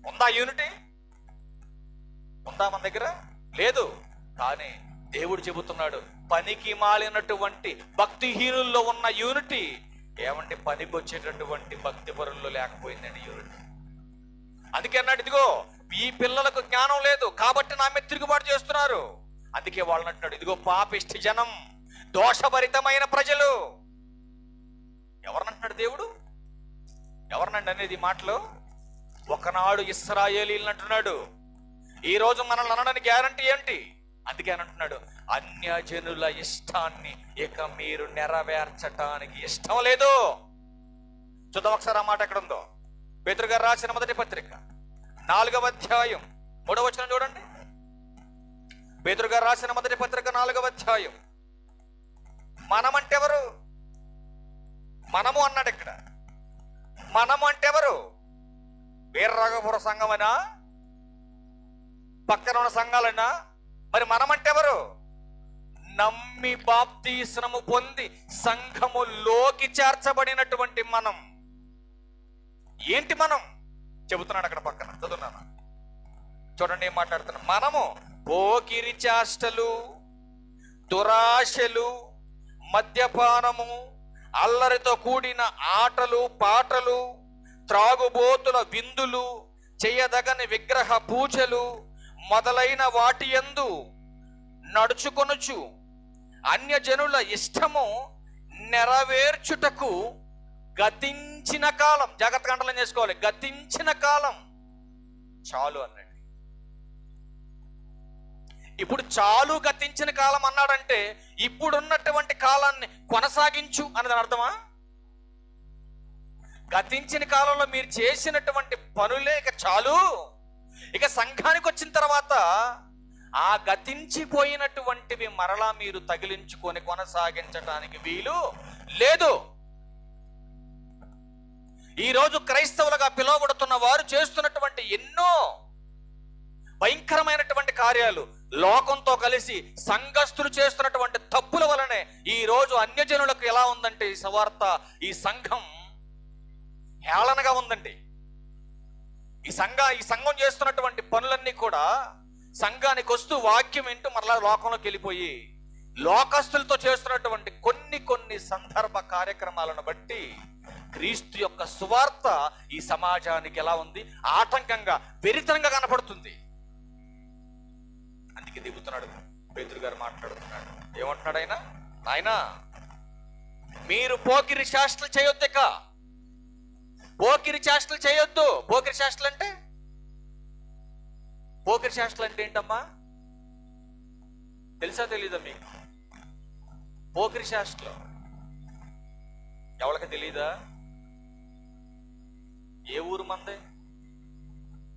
ఉందా యూనిటీ? ఉందా మన దగ్గర? లేదు. కానీ దేవుడు చెబుతున్నాడు, పనికి మాలినటువంటి భక్తిహీనుల్లో ఉన్న యూనిటీ ఏమంటే పనికి వచ్చేటటువంటి భక్తి పరుల్లో లేకపోయిందండి యూనిటీ. అందుకే అన్నాడు, ఇదిగో ఈ పిల్లలకు జ్ఞానం లేదు కాబట్టి నా మీద తిరుగుబాటు చేస్తున్నారు. అందుకే వాళ్ళని అంటున్నాడు, ఇదిగో పాపిష్టి జనం, దోషభరితమైన ప్రజలు. ఎవరినంటున్నాడు దేవుడు? ఎవరినండి అనేది మాటలు? ఒకనాడు ఇశ్రాయేలీలను అంటున్నాడు, ఈ రోజు మనల్ని అనడానికి గ్యారంటీ ఏంటి? అందుకే అని అంటున్నాడు, అన్యజనుల ఇష్టాన్ని ఇక మీరు నెరవేర్చటానికి ఇష్టం లేదు. చూద్దాం ఒకసారి ఆ మాట ఎక్కడ ఉందో. పేతురు గారు రాసిన మొదటి పత్రిక 4వ అధ్యాయం 3వ వచనం చూడండి. పేతురు గారు రాసిన మొదటి పత్రిక 4వ అధ్యాయం. మనమంటే ఎవరు? మనము అన్నాడు ఇక్కడ. మనము అంటే ఎవరు? వీరరాఘపుర సంఘమనా, పక్కన ఉన్న సంఘాలైనా? మరి మనమంటే ఎవరు? నమ్మి బాప్తీస్మము పొంది సంఘములోకి చేర్చబడినటువంటి మనం. ఏంటి మనం? చెబుతున్నాడు అక్కడ పక్కన, చదువున్నాను చూడండి ఏం మాట్లాడుతున్నాం. మనము పోకిరి చేష్టలు, దురాశలు, మద్యపానము, అల్లరితో కూడిన ఆటలు పాటలు, త్రాగుబోతుల విందులు, చేయదగని విగ్రహ పూజలు మొదలైన వాటి యందు నడుచుకొనుచు అన్యజనుల ఇష్టము నెరవేర్చుటకు గతించిన కాలం, జాగ్రత్తగా అండలం చేసుకోవాలి, గతించిన కాలం చాలు అన్నాడు. ఇప్పుడు చాలు గతించిన కాలం అన్నాడంటే ఇప్పుడున్నటువంటి కాలాన్ని కొనసాగించు అన్నది అర్థమా? గతించిన కాలంలో మీరు చేసినటువంటి పనులే ఇక చాలు. ఇక సంఘానికి వచ్చిన తర్వాత ఆ గతించిపోయినటువంటివి మరలా మీరు తగిలించుకొని కొనసాగించడానికి వీలు లేదు. ఈరోజు క్రైస్తవులుగా పిలువబడుతున్న వారు చేస్తున్నటువంటి ఎన్నో భయంకరమైనటువంటి కార్యాలు, లోకంతో కలిసి సంఘస్థులు చేస్తున్నటువంటి తప్పుల వలనే ఈ రోజు అన్యజనులకు ఎలా ఉందంటే ఈ సువార్త, ఈ సంఘం హేళనగా ఉందండి. ఈ సంఘం చేస్తున్నటువంటి పనులన్నీ కూడా సంఘానికి వస్తూ వాక్యం వింటూ మరలా లోకంలోకి వెళ్ళిపోయి లోకస్తులతో చేస్తున్నటువంటి కొన్ని సందర్భ కార్యక్రమాలను బట్టి క్రీస్తు యొక్క సువార్త ఈ సమాజానికి ఎలా ఉంది? ఆటంకంగా, వెరితనంగా కనపడుతుంది. అందుకే దిగుతున్నాడు పేతురు గారు, మాట్లాడుతున్నాడు. ఏమంటున్నాడు ఆయన? ఆయన మీరు పోకిరి చేష్టలు చేయొద్దిక, పోకిరి చేష్టలు చేయొద్దు. పోకిరి చేష్టలు అంటే ఏంటమ్మా? తెలుసా తెలీదా మీకు? పోకిరి చేష్టలు ఎవరికి తెలీదా? ఏ ఊరు మంది?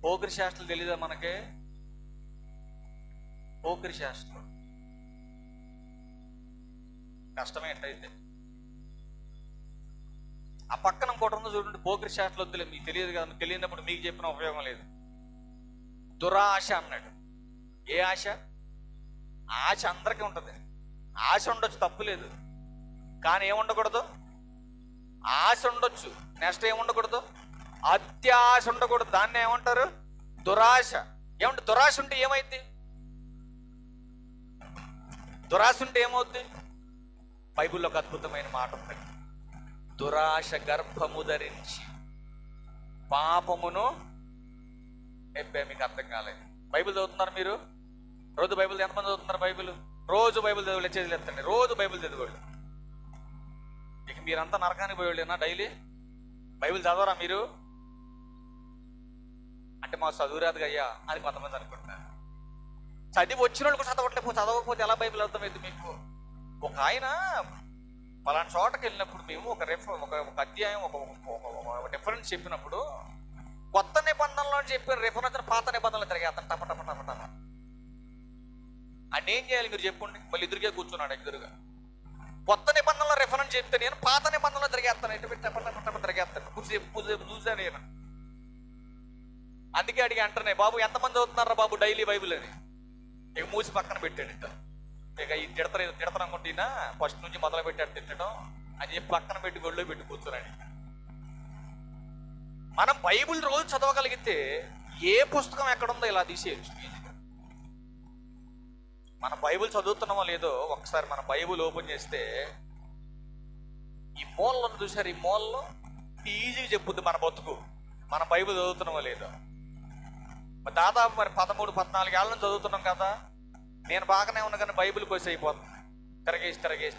పోకిరి చేష్టలు తెలీదా మనకి? పోకిరి చేష్టలు కష్టమే ఎట్టయితే. ఆ పక్కన ఇంకోటి ఉందో చూడండి, పోకిరి చేష్టలు వద్దులే, మీకు తెలియదు కదా, మీకు తెలియనప్పుడు మీకు చెప్పిన ఉపయోగం లేదు. దురాశ అన్నాడు. ఏ ఆశ? ఆశ అందరికీ ఉంటుంది. ఆశ ఉండొచ్చు, తప్పు లేదు. కానీ ఏముండకూడదు? ఆశ ఉండొచ్చు. నెక్స్ట్ ఏముండకూడదు? అత్యాశ ఉండకూడదు. దాన్ని ఏమంటారు? దురాశ. ఏమంటే దురాశ ఉంటే ఏమైంది? దురాశ ఉంటే ఏమవుద్ది? బైబిల్లో ఒక అద్భుతమైన మాట ఉంది. దురాశ గర్భము ధరించి పాపమును మీకు అర్థం కాలేదు. బైబిల్ చదువుతున్నారు మీరు? రోజు బైబిల్ ఎంతమంది చదువుతున్నారు? రోజు బైబిల్ చదువులు చేతులు ఎత్తండి. రోజు బైబిల్ చదివాళ్ళు. ఇక మీరంతా నరకానికి పోయేళ్ళేనా? డైలీ బైబిల్ చదవరా మీరు? అంటే మా చదువురాదుగా అయ్యా అని కొంతమంది అనుకుంటున్నారు. చదివి వచ్చిన వాళ్ళు కూడా చదవకపోతే ఎలా బైబిల్ అర్థమైంది మీకు? ఒక ఆయన పలానా చోటకి వెళ్ళినప్పుడు మేము ఒక అధ్యాయం ఒక డిఫరెన్స్ చెప్పినప్పుడు కొత్త నిబంధనలో చెప్పిన రిఫరెన్స్ పాత నిబంధనలు తిరిగేస్తాను టప. అంటే ఏం చేయాలి మీరు చెప్పండి? మళ్ళీ ఎదురుగా కూర్చున్నాడు ఎదురుగా. కొత్త నిబంధనలో రిఫరెన్స్ చెప్తే నేను పాత నిబంధనలో తిరిగేస్తాను, ఎటు పెట్టి టప తిరిగేస్తాను. చూసాను నేను. అందుకే అడిగి అంటున్నాయి, బాబు ఎంతమంది చదువుతున్నారా బాబు డైలీ బైబిల్ అని. ఇక మూసి పక్కన పెట్టాడు. ఇక ఈ తిడతాను అనుకుంటున్నా, ఫస్ట్ నుంచి మొదలు పెట్టాడు తిట్టడం అని చెప్పి పక్కన పెట్టి గొళ్ళో పెట్టి కూర్చున్నాడు. మనం బైబిల్ రోజు చదవగలిగితే ఏ పుస్తకం ఎక్కడుందో ఇలా తీసేయచ్చు. మన బైబిల్ చదువుతున్నామో లేదో ఒకసారి మన బైబిల్ ఓపెన్ చేస్తే ఈ మూలను చూసారు, ఈ మూలలో ఈజీగా చెప్పుద్ది మన బతుకు. మన బైబిల్ చదువుతున్నామో లేదో. దాదాపు మరి 13-14 ఏళ్ళ నుంచి చదువుతున్నాం కదా. నేను బాగానే ఉన్నా కానీ బైబిల్ కోసి అయిపోతుంది,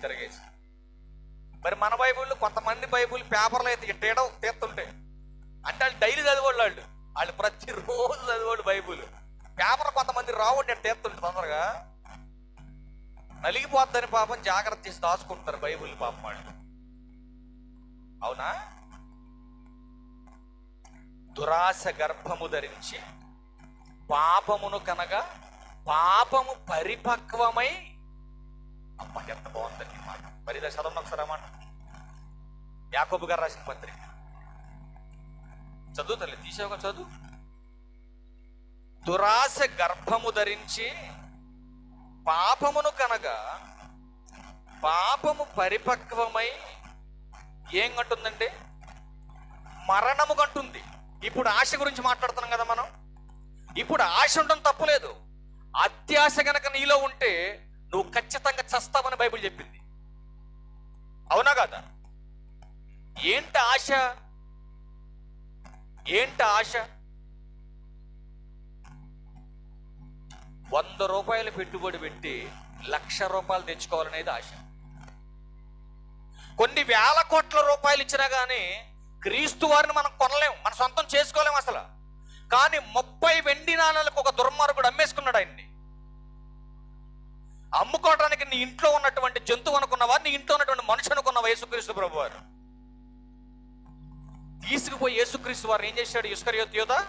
తిరగేసి. మరి మన బైబిల్, కొంతమంది బైబిల్ పేపర్లో అయితే తీస్తుంటే అంటే వాళ్ళు డైలీ చదివాళ్ళు, వాళ్ళు ప్రతిరోజు చదివాళ్ళు బైబిల్. పేపర్ కొంతమంది రావద్దు తీస్తుంటే తొందరగా నలిగిపోద్దని పాపం జాగ్రత్త చేసి దాచుకుంటారు బైబిల్ పాపం వాళ్ళు. అవునా? దురాశ గర్భము ధరించి పాపమును కనగా పాపము పరిపక్వమై. అమ్మ ఎంత బాగుందండి మాట. మరి ఇలా చదవండి ఒకసారి అన్నమాట. యాకోబు గారు రాసిన పత్రిక చదువు తల్లి, తీసేవగా చదువు. దురాశ గర్భము ధరించి పాపమును కనగా పాపము పరిపక్వమై ఏం కంటుందండి? మరణము కంటుంది. ఇప్పుడు ఆశ గురించి మాట్లాడుతున్నాం కదా మనం. ఇప్పుడు ఆశ ఉండడం తప్పులేదు. అత్యాశ గనక నీలో ఉంటే నువ్వు ఖచ్చితంగా చస్తావని బైబిల్ చెప్పింది. అవునా కదా? ఏంటి ఆశ? ఏంటి ఆశ? 100 రూపాయలు పెట్టుబడి పెట్టి 1,00,000 రూపాయలు తెచ్చుకోవాలనేది ఆశ. కొన్ని వేల కోట్ల రూపాయలు ఇచ్చినా కానీ క్రీస్తు వారిని మనం కొనలేం, మన సొంతం చేసుకోలేం అసలు. కానీ 30 వెండి నాణాలకు ఒక దుర్మార్గుడు అమ్మేసుకున్నాడు ఆయన్ని. అమ్ముకోవడానికి నీ ఇంట్లో ఉన్నటువంటి జంతువు అనుకున్నవా, నీ ఇంట్లో ఉన్నటువంటి మనిషి అనుకున్నవా? యేసుక్రీస్తు ప్రభు వారు తీసుకుపోయి యేసుక్రీస్తు వారు ఏం చేశాడు? ఇస్కరియోతు యూదా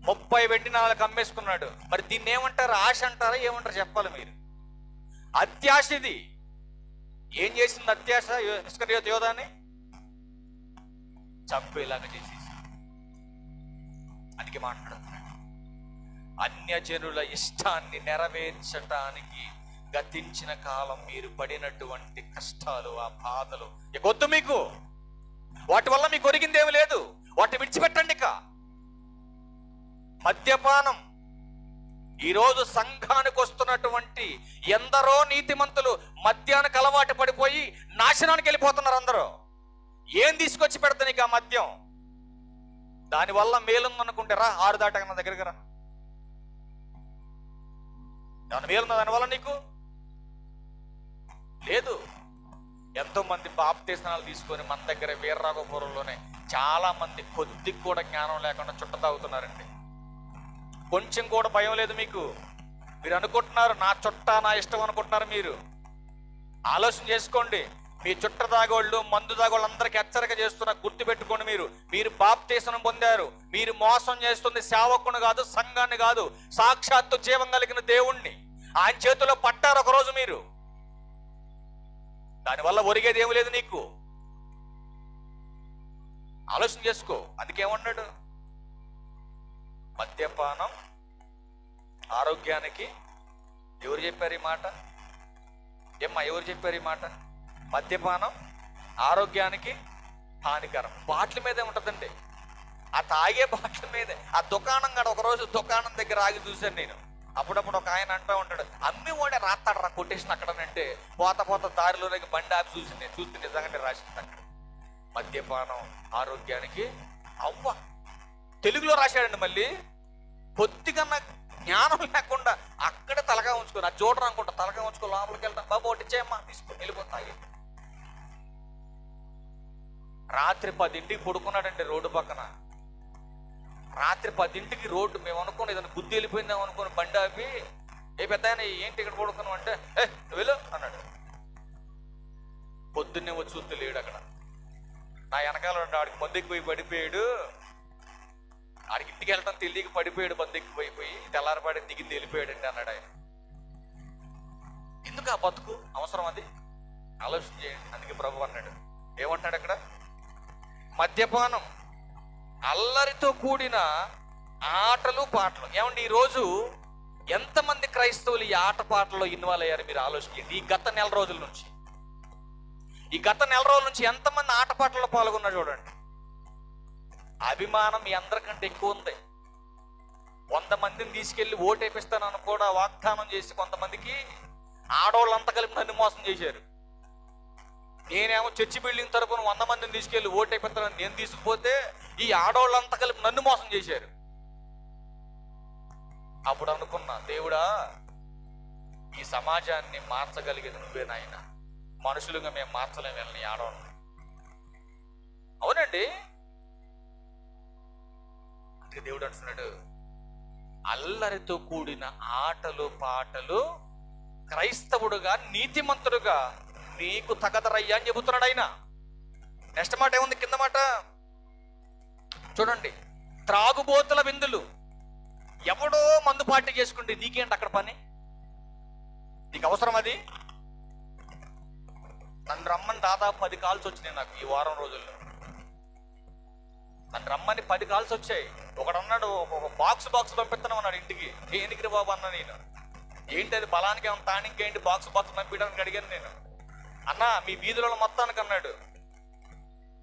30 వెండి నాణాలకు అమ్మేసుకున్నాడు. మరి దీన్ని ఏమంటారు? ఆశ అంటారా? ఏమంటారు చెప్పాలి మీరు? అత్యాశ. ఇది ఏం చేసింది అత్యాశ? ఇస్కరియోతు యూదాని చంపేలాగా చేసేసి. అందుకే మాట్లాడుతున్నాడు, అన్యజనుల ఇష్టాన్ని నెరవేర్చటానికి గతించిన కాలం మీరు పడినటువంటి కష్టాలు, ఆ బాధలు ఇకొద్దు మీకు. వాటి వల్ల మీకు ఒరిగిందేమి లేదు. వాటిని విడిచిపెట్టండి. ఇక మద్యపానం. ఈరోజు సంఘానికి వస్తున్నటువంటి ఎందరో నీతిమంతులు మద్యానికి అలవాటు పడిపోయి నాశనానికి వెళ్ళిపోతున్నారు అందరూ. ఏం తీసుకొచ్చి పెడతా నీకు ఆ మద్యం? దానివల్ల మేలుందనుకుంటే రా, 6 దాటాక నా దగ్గరికి రా. ఏమన్నా మేలుందా దానివల్ల నీకు? లేదు. ఎంతో మంది బాప్తిస్నాలు తీసుకొని మన దగ్గర వీర్రాఘపురంలోనే చాలా మంది కొద్దిగా కూడా జ్ఞానం లేకుండా చుట్ట తాగుతున్నారండి. కొంచెం కూడా భయం లేదు మీకు. మీరు అనుకుంటున్నారు నా చుట్ట నా ఇష్టం అనుకుంటున్నారు. మీరు ఆలోచన చేసుకోండి. మీ చుట్ట తాగోళ్ళు, మందు తాగోళ్ళు అందరికీ హెచ్చరిక చేస్తున్నా, గుర్తుపెట్టుకోండి. మీరు బాప్తిస్మం పొందారు. మీరు మోసం చేస్తుంది సేవకుని కాదు, సంఘాన్ని కాదు, సాక్షాత్తు జీవం కలిగిన దేవుణ్ణి. ఆయన చేతిలో పట్టారు ఒకరోజు మీరు. దానివల్ల ఒరిగేది ఏమి లేదు నీకు. ఆలోచన చేసుకో. అందుకేమన్నాడు? మద్యపానం ఆరోగ్యానికి. ఎవరు చెప్పారు ఈ మాట? ఏమ్మా ఎవరు చెప్పారు ఈ మాట? మద్యపానం ఆరోగ్యానికి హానికరం. బాటిల్ మీదే ఉంటుందండి. ఆ తాగే బాటిల్ మీదే. ఆ దుకాణం కాడ ఒకరోజు దుకాణం దగ్గర ఆగి చూశాను నేను. అప్పుడప్పుడు ఒక ఆయన అంటూ ఉంటాడు, అమ్మి వాడే రాస్తాడు రా కొటేషన్ అక్కడనంటే, పోత దారిలోకి బండి ఆపి చూసింది. చూస్తే నిజంగానే రాసింది అక్కడ, మద్యపానం ఆరోగ్యానికి. అవ్వ తెలుగులో రాశాడండి. మళ్ళీ కొద్దిగా జ్ఞానం లేకుండా అక్కడే తలగా ఉంచుకొని, అది చూడరా అనుకుంటా, తలగా ఉంచుకో లోపలికి వెళ్తాం. బాబు ఒకటి ఇచ్చేయమ్మా, తీసుకొని వెళ్ళిపోతాయి. రాత్రి 10ంటికి పడుకున్నాడండి రోడ్డు పక్కన. రాత్రి 10ంటికి రోడ్డు, మేము అనుకోని ఏదైనా బుద్ధి వెళ్ళిపోయిందాం అనుకుని బండి ఆపి, ఏ పెద్ద ఆయన ఏంటి ఇక్కడ పడుకున్నావు అంటే, వెళ్ళు అన్నాడు. పొద్దున్నే వచ్చి చూస్తే లేడు అక్కడ. నా వెనకాల ఆడికి మందుకి పోయి పడిపోయాడు. ఆడికి ఇంటికి వెళ్ళటం తెలియక పడిపోయాడు, మందుకి పోయిపోయి తెల్లారపాడి దిగింది వెళ్ళిపోయాడండి అన్నాడు ఆయన. ఎందుకు ఆ బతుకు అవసరం? అది ఆలోచన చేయండి. అందుకే ప్రభు అన్నాడు, ఏమంటాడు అక్కడ? మద్యపానం, అల్లరితో కూడిన ఆటలు పాటలు. ఏమండి ఈరోజు ఎంతమంది క్రైస్తవులు ఈ ఆట పాటల్లో ఇన్వాల్వ్ అయ్యారు మీరు ఆలోచించండి. ఈ గత నెల రోజుల నుంచి ఎంతమంది ఆటపాటల్లో పాల్గొన్నారు చూడండి. అభిమానం మీ అందరికంటే ఎక్కువ ఉంది. 100 మందిని తీసుకెళ్లి ఓటేపిస్తానని కూడా వాగ్దానం చేసి కొంతమందికి ఆడవాళ్ళంతా కలిపి నన్ను మోసం చేశారు. నేనేమో చర్చి బిల్డింగ్ తరపున 100 మందిని తీసుకెళ్లి ఓటేపిస్తానని నేను తీసుకుపోతే ఈ ఆడవాళ్ళంతా కలిపి నన్ను మోసం చేశారు. అప్పుడు అనుకున్నా, దేవుడా ఈ సమాజాన్ని మార్చగలిగేది నువ్వే నాయన, మనుషులుగా మేము మార్చలేము వెళ్ళని ఆడవాళ్ళని. అవునండి. అందుకే దేవుడు అంటున్నాడు, అల్లరితో కూడిన ఆటలు పాటలు క్రైస్తవుడుగా నీతిమంతుడుగా నీకు తగదరయ్యా అని చెబుతున్నాడు ఆయన. నెక్స్ట్ మాట ఏముంది? కింద మాట చూడండి, త్రాగుబోతుల విందులు. ఎవడో మందు పార్టీ చేసుకుంటే నీకేంటి అక్కడ పని? నీకు అవసరం అది? నన్ను రమ్మని దాదాపు 10 కాల్స్ వచ్చినాయి నాకు ఈ వారం రోజుల్లో. నన్ను రమ్మని 10 కాల్స్ వచ్చాయి. ఒకడన్నాడు ఒక బాక్స్ పంపిస్తున్నాం అన్నాడు ఇంటికి. దేనికి బాబు అన్నా నేను. ఏంటి అది, బలానికి ఏమన్నా తానికి ఏంటి బాక్స్ పంపించడానికి అడిగాను నేను. అన్నా మీ వీధుల మొత్తానికి అన్నాడు.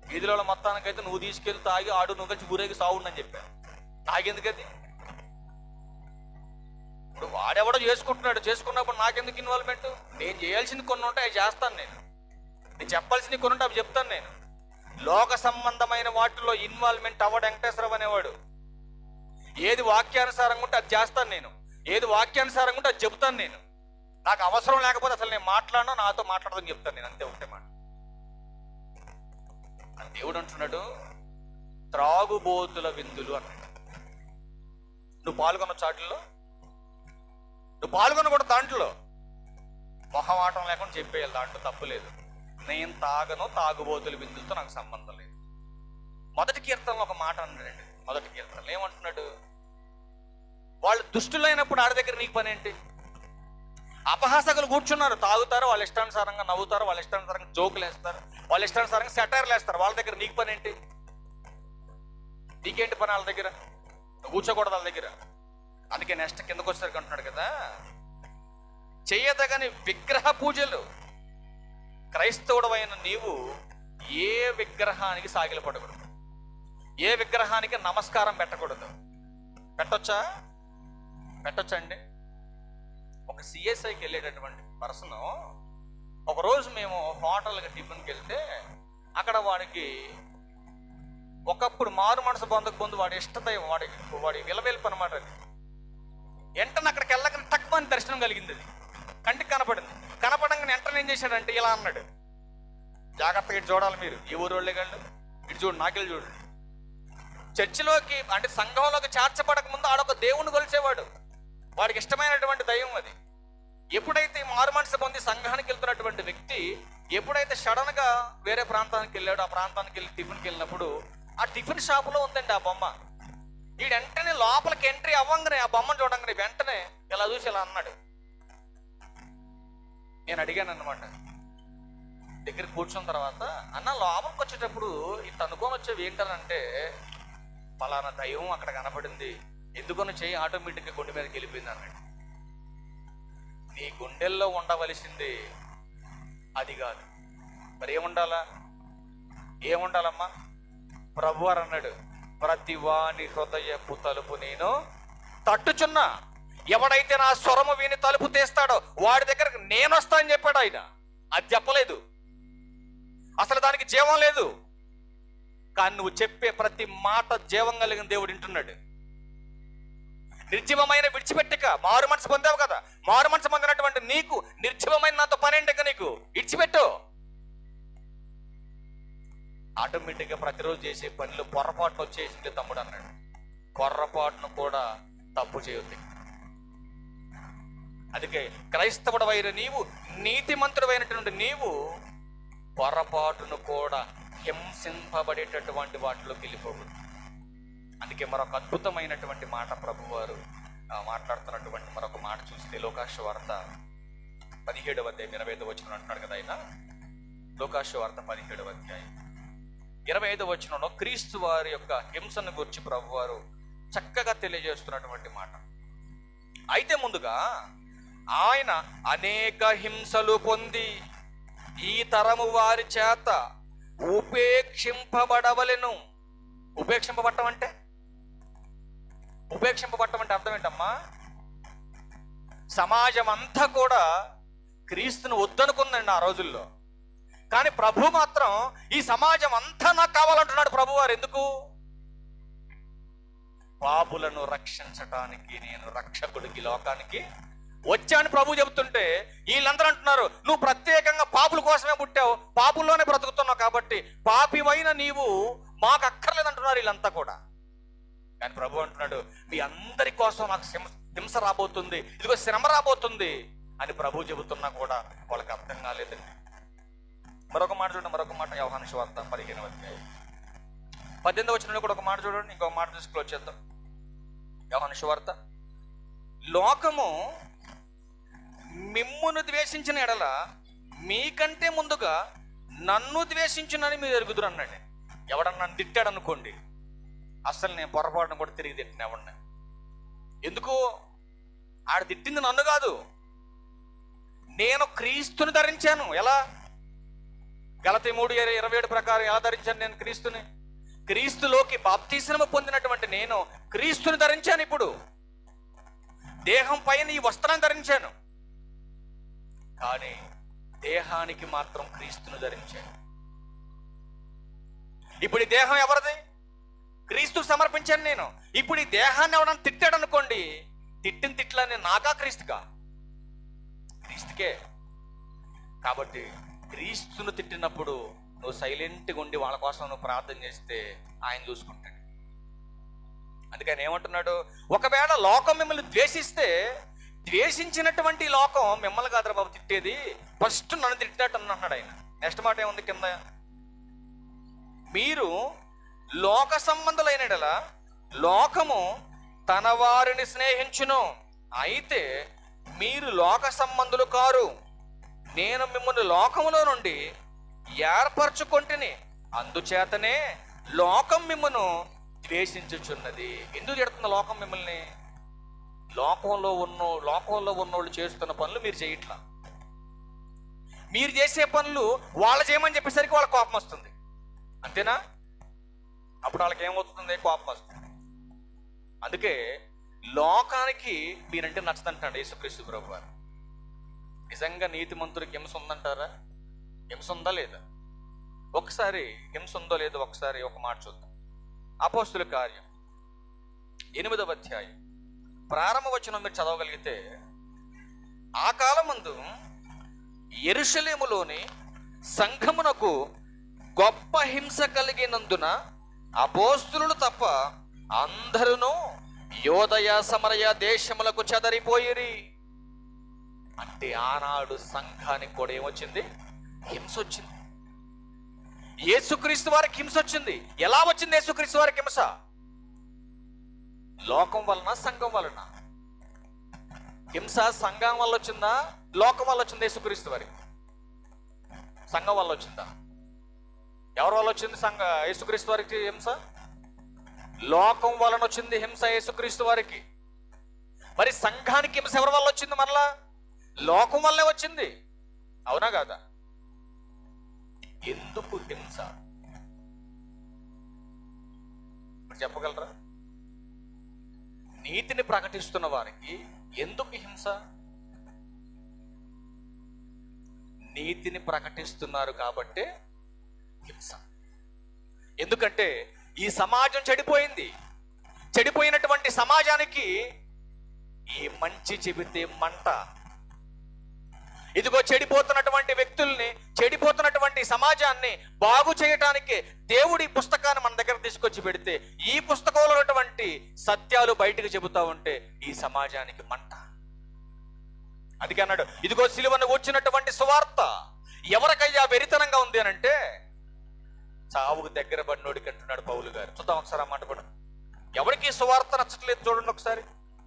వీధుల మొత్తానికైతే నువ్వు తీసుకెళ్తే తాగి ఆడు నువ్వు కలిసి ఊరేగి సావుండని చెప్పాను. నాకెందుకది? ఇప్పుడు వాడెవడో చేసుకున్నప్పుడు నాకెందుకు ఇన్వాల్వ్మెంట్? నేను చేయాల్సింది కొన్ని ఉంటాయి, అవి చేస్తాను. నేను చెప్పాల్సింది కొన్ని ఉంటే అవి చెప్తాను. నేను లోక సంబంధమైన వాటిలో ఇన్వాల్వ్మెంట్ అవ్వడు వెంకటేశ్వరరావు అనేవాడు. ఏది వాక్యానుసారంగా ఉంటే అది చేస్తాను నేను, ఏది వాక్యానుసారంగా ఉంటే అది చెప్తాను నేను. నాకు అవసరం లేకపోతే అసలు నేను మాట్లాడను, నాతో మాట్లాడదని చెప్తాను నేను. అంతే ఉంటే మాట. దేవుడు అంటున్నాడు త్రాగుబోతుల విందులు అన్నాడు. నువ్వు పాల్గొన్న చాటుల్లో, నువ్వు పాల్గొన్న కూడా దాంట్లో మొహమాటం లేకుండా చెప్పేయాలి. దాంట్లో తప్పులేదు. నేను తాగను, తాగుబోతుల విందులతో నాకు సంబంధం లేదు. మొదటి కీర్తనలో ఒక మాట అన్నాడండి. మొదటి కీర్తనలో ఏమంటున్నాడు? వాళ్ళు దుష్టులైనప్పుడు ఆడి దగ్గర నీకు పని ఏంటి? అపహాసకులు కూర్చున్నారు, తాగుతారు, వాళ్ళ ఇష్టానుసారంగా నవ్వుతారు, వాళ్ళ ఇష్టానుసారంగా జోకులు వేస్తారు, వాళ్ళ ఇష్టానుసారంగా సెటైర్లు వేస్తారు. వాళ్ళ దగ్గర నీకు పని ఏంటి? నీకేంటి పని వాళ్ళ దగ్గర? నువ్వు కూర్చోకూడదు వాళ్ళ దగ్గర. అందుకే నెక్స్ట్ కిందకు వచ్చేసరికి అంటున్నాడు కదా, చెయ్యదగని విగ్రహ పూజలు. క్రైస్తవుడవైన నీవు ఏ విగ్రహానికి సాగిలపడకూడదు, ఏ విగ్రహానికి నమస్కారం పెట్టకూడదు. పెట్టొచ్చా అండి? ఒక సిఎస్ఐకి వెళ్ళేటటువంటి పర్సన్ ఒకరోజు మేము హోటల్కి టిఫిన్కి వెళ్తే అక్కడ వాడికి ఒకప్పుడు మారు మనసు పొందక వాడి ఇష్టదైవం, వాడి విలవేల్పు అనమాట. అది వెంటనే అక్కడికి వెళ్ళగానే తక్కువని దర్శనం కలిగింది. అది కంటికి కనపడంగానే వెంటనే ఏం చేశాడంటే ఇలా అన్నాడు, జాగ్రత్తగా ఇటు చూడాలి మీరు, ఈ ఊరు వాళ్ళే కాళ్ళు, ఇటు చూడు, నాకెళ్ళి చూడండి. చర్చిలోకి అంటే సంఘంలోకి చేర్చబడక ముందు ఆడొక దేవుణ్ణి కొలిచేవాడు. వాడికి ఇష్టమైనటువంటి దైవం అది. ఎప్పుడైతే మారు మనసు పొంది సంఘానికి వెళ్తున్నటువంటి వ్యక్తి ఎప్పుడైతే సడన్ గా వేరే ప్రాంతానికి వెళ్ళాడు, ఆ ప్రాంతానికి వెళ్ళి టిఫిన్కి వెళ్ళినప్పుడు ఆ టిఫిన్ షాపులో ఉందండి ఆ బొమ్మ. ఈ వెంటనే లోపలికి ఎంట్రీ అవ్వంగానే ఆ బొమ్మను చూడంగానే వెంటనే ఇలా చూసి ఇలా అన్నాడు. నేను అడిగాను అన్నమాట, దగ్గర కూర్చున్న తర్వాత, అన్న లోపలికి వచ్చేటప్పుడు ఇంత అనుకోని వచ్చేవి ఏంటనంటే పలానా దైవం అక్కడ కనపడింది, ఎందుకని చేయి ఆటోమేటిక్గా గుండె మీదకి వెళ్ళిపోయింది అన్నాడు. నీ గుండెల్లో ఉండవలసింది అది కాదు, మరి ఏముండాలమ్మా? ప్రభువారు అన్నాడు, ప్రతి వాని హృదయపు తలుపు నేను తట్టుచున్నా, ఎవడైతే నా స్వరము విని తలుపు తీస్తాడో వాడి దగ్గరకు నేను వస్తా అని చెప్పాడు ఆయన. అది చెప్పలేదు, అసలు దానికి జీవం లేదు. కానీ నువ్వు చెప్పే ప్రతి మాట జీవం కలిగిన దేవుడు వింటున్నాడు. నిర్జీవమైన విడిచిపెట్టక మారు మనసు పొందావు కదా, మారు మనసు పొందినటువంటి నీకు నిర్జీవమైన నాతో పనేంటిక నీకు ఇడిచిపెట్టు. ఆటోమేటిక్గా ప్రతిరోజు చేసే పనిలో పొరపాటును వచ్చేసింది తమ్ముడు అన్నాడు. పొరపాటును కూడా తప్పు చేయొద్దు. అందుకే క్రైస్తవుడవైన నీవు, నీతిమంతుడైనటువంటి నీవు పొరపాటును కూడా హింసింపబడేటటువంటి వాటిలోకి వెళ్ళిపోకూడదు. అందుకే మరొక అద్భుతమైనటువంటి మాట ప్రభువారు మాట్లాడుతున్నటువంటి మరొక మాట చూస్తే లోకాసు వార్త 17వ అధ్యాయం 25వ వచనం అంటున్నాడు కదా ఆయన. లోకాసు వార్త 17వ అధ్యాయం 25వ వచనంలో క్రీస్తు వారి యొక్క హింసను గురించి ప్రభువారు చక్కగా తెలియజేస్తున్నటువంటి మాట. అయితే ముందుగా ఆయన అనేక హింసలు పొంది ఈ తరము వారి చేత ఉపేక్షింపబడవలెను. ఉపేక్షింపబడటం అంటే అర్థం ఏంటమ్మా? సమాజం అంతా కూడా క్రీస్తుని వద్దనుకుందండి ఆ రోజుల్లో. కానీ ప్రభు మాత్రం ఈ సమాజం అంతా నాకు కావాలంటున్నాడు ప్రభువారు. ఎందుకు? పాపులను రక్షించటానికి నేను రక్షకుడికి లోకానికి వచ్చాను ప్రభు చెబుతుంటే వీళ్ళందరూ అంటున్నారు, నువ్వు ప్రత్యేకంగా పాపుల కోసమే పుట్టావు, పాపుల్లోనే బ్రతుకుతున్నావు, కాబట్టి పాపివైన నీవు మాకు అక్కర్లేదంటున్నారు వీళ్ళంతా కూడా. కానీ ప్రభు అంటున్నాడు, మీ అందరి కోసం నాకు హింస రాబోతుంది, ఇదిగో శ్రమ రాబోతుంది అని ప్రభు చెబుతున్నా కూడా వాళ్ళకి అర్థం కాలేదండి. మరొక మాట చూడండి, మరొక మాట యోహాను సువార్త 15వ అధ్యాయం 18వ వచనంలో కూడా ఒక మాట చూడండి, ఇంకొక మాట తీసుకుని వచ్చేద్దాం. యోహాను సువార్త, లోకము మిమ్మును ద్వేషించిన ఎడల మీకంటే ముందుగా నన్ను ద్వేషించునని మీరు ఎరుగుదురు అన్నాడు. ఎవడన్నా నన్ను తిట్టాడు అనుకోండి, అసలు నేను పొరపాటును కూడా తిరిగి తిట్టిన ఎవడిని. ఎందుకు? ఆడ తిట్టింది నన్ను కాదు, నేను క్రీస్తుని ధరించాను. ఎలా? గలతీ 3:27 ప్రకారం ఎలా ధరించాను నేను క్రీస్తుని? క్రీస్తులోకి బాప్తీస్మము పొందినటువంటి నేను క్రీస్తుని ధరించాను. ఇప్పుడు దేహం పైన ఈ వస్త్రాన్ని ధరించాను, కానీ దేహానికి మాత్రం క్రీస్తుని ధరించాను. ఇప్పుడు ఈ దేహం ఎవరిది? క్రీస్తుకు సమర్పించాను నేను. ఇప్పుడు ఈ దేహాన్ని ఎవడన్నా తిట్టాడు అనుకోండి, తిట్టిన తిట్లని నాకా క్రీస్తుకా? క్రీస్తుకే. కాబట్టి క్రీస్తును తిట్టినప్పుడు నువ్వు సైలెంట్గా ఉండి వాళ్ళ కోసం నువ్వు ప్రార్థన చేస్తే ఆయన చూసుకుంటాడు. అందుకని ఏమంటున్నాడు? ఒకవేళ లోకం మిమ్మల్ని ద్వేషిస్తే, ద్వేషించినటువంటి లోకం మిమ్మల్ని కాదురా బాబు తిట్టేది, ఫస్ట్ నన్ను తిట్టినట్టు అన్నాడు ఆయన. నెక్స్ట్ మాట ఏముంది కింద? మీరు లోక సంబంధులైన యెడల లోకము తన వారిని స్నేహించును, అయితే మీరు లోక సంబంధులు కారు. నేను మిమ్మల్ని లోకములో నుండి ఏర్పరచుకొంటిని, అందుచేతనే లోకం మిమ్మను ద్వేషించుచున్నది. ఎందుకు తిడుతుంది లోకం మిమ్మల్ని? లోకంలో ఉన్నోళ్ళు చేస్తున్న పనులు మీరు చేయట్లా. మీరు చేసే పనులు వాళ్ళు చేయమని చెప్పేసరికి వాళ్ళ కోపం వస్తుంది, అంతేనా? అప్పుడు వాళ్ళకి ఏమవుతుంది? కోపం వస్తుంది. అందుకే లోకానికి మీరంటే నచ్చదంటాడు యేసుక్రీస్తు ప్రభు వారు. నిజంగా నీతిమంతుడికి హింస ఉందంటారా? హింస ఉందా లేదా? ఒకసారి హింస ఉందో లేదో ఒకసారి ఒక మాట చూద్దాం. అపోస్తుల కార్యం 8వ అధ్యాయం ప్రారంభ వచనం మీరు చదవగలిగితే, ఆ కాలమందు యెరూషలేములోని సంఘమునకు గొప్ప హింస కలిగినందున అపోస్తులు తప్ప అందరూ యోదయ సమరయ దేశములకు చెదరిపోయిరి. అంటే ఆనాడు సంఘానికి కూడా ఏమొచ్చింది? హింస వచ్చింది. యేసుక్రీస్తు వారికి హింస వచ్చింది. ఎలా వచ్చింది యేసుక్రీస్తు వారికి హింస? లోకం వలన, సంఘం వలన? హింస సంఘం వల్ల వచ్చిందా, లోకం వల్ల వచ్చింది? యేసుక్రీస్తు వారికి సంఘం వల్ల వచ్చిందా? ఎవరి వల్ల వచ్చింది యేసుక్రీస్తు వారికి హింస? లోకం వలన వచ్చింది హింస యేసుక్రీస్తు వారికి. మరి సంఘానికి హింస ఎవరి వల్ల వచ్చింది? మరలా లోకం వల్లే వచ్చింది, అవునా కాదా? ఎందుకు హింస చెప్పగలరా? నీతిని ప్రకటిస్తున్న వారికి ఎందుకు హింస? నీతిని ప్రకటిస్తున్నారు కాబట్టే హింస. ఎందుకంటే ఈ సమాజం చెడిపోయింది. చెడిపోయినటువంటి సమాజానికి ఈ మంచి చెబితే మంట. ఇదిగో చెడిపోతున్నటువంటి వ్యక్తుల్ని, చెడిపోతున్నటువంటి సమాజాన్ని బాగు చేయటానికి దేవుడి పుస్తకాన్ని మన దగ్గర తీసుకొచ్చి పెడితే, ఈ పుస్తకంలో ఉన్నటువంటి సత్యాలు బయటకు చెబుతా ఉంటే ఈ సమాజానికి మంట. అందుకే అన్నాడు, ఇదిగో సిలువను వచ్చినటువంటి సువార్త ఎవరికయ్యా వెరితనంగా ఉంది అని అంటే, చావుకు దగ్గర పడినోడికి అంటున్నాడు పౌలు గారు. చూద్దాం ఒకసారి ఆ మాట కూడా. ఎవరికి సువార్త నచ్చట్లేదు చూడండి ఒకసారి.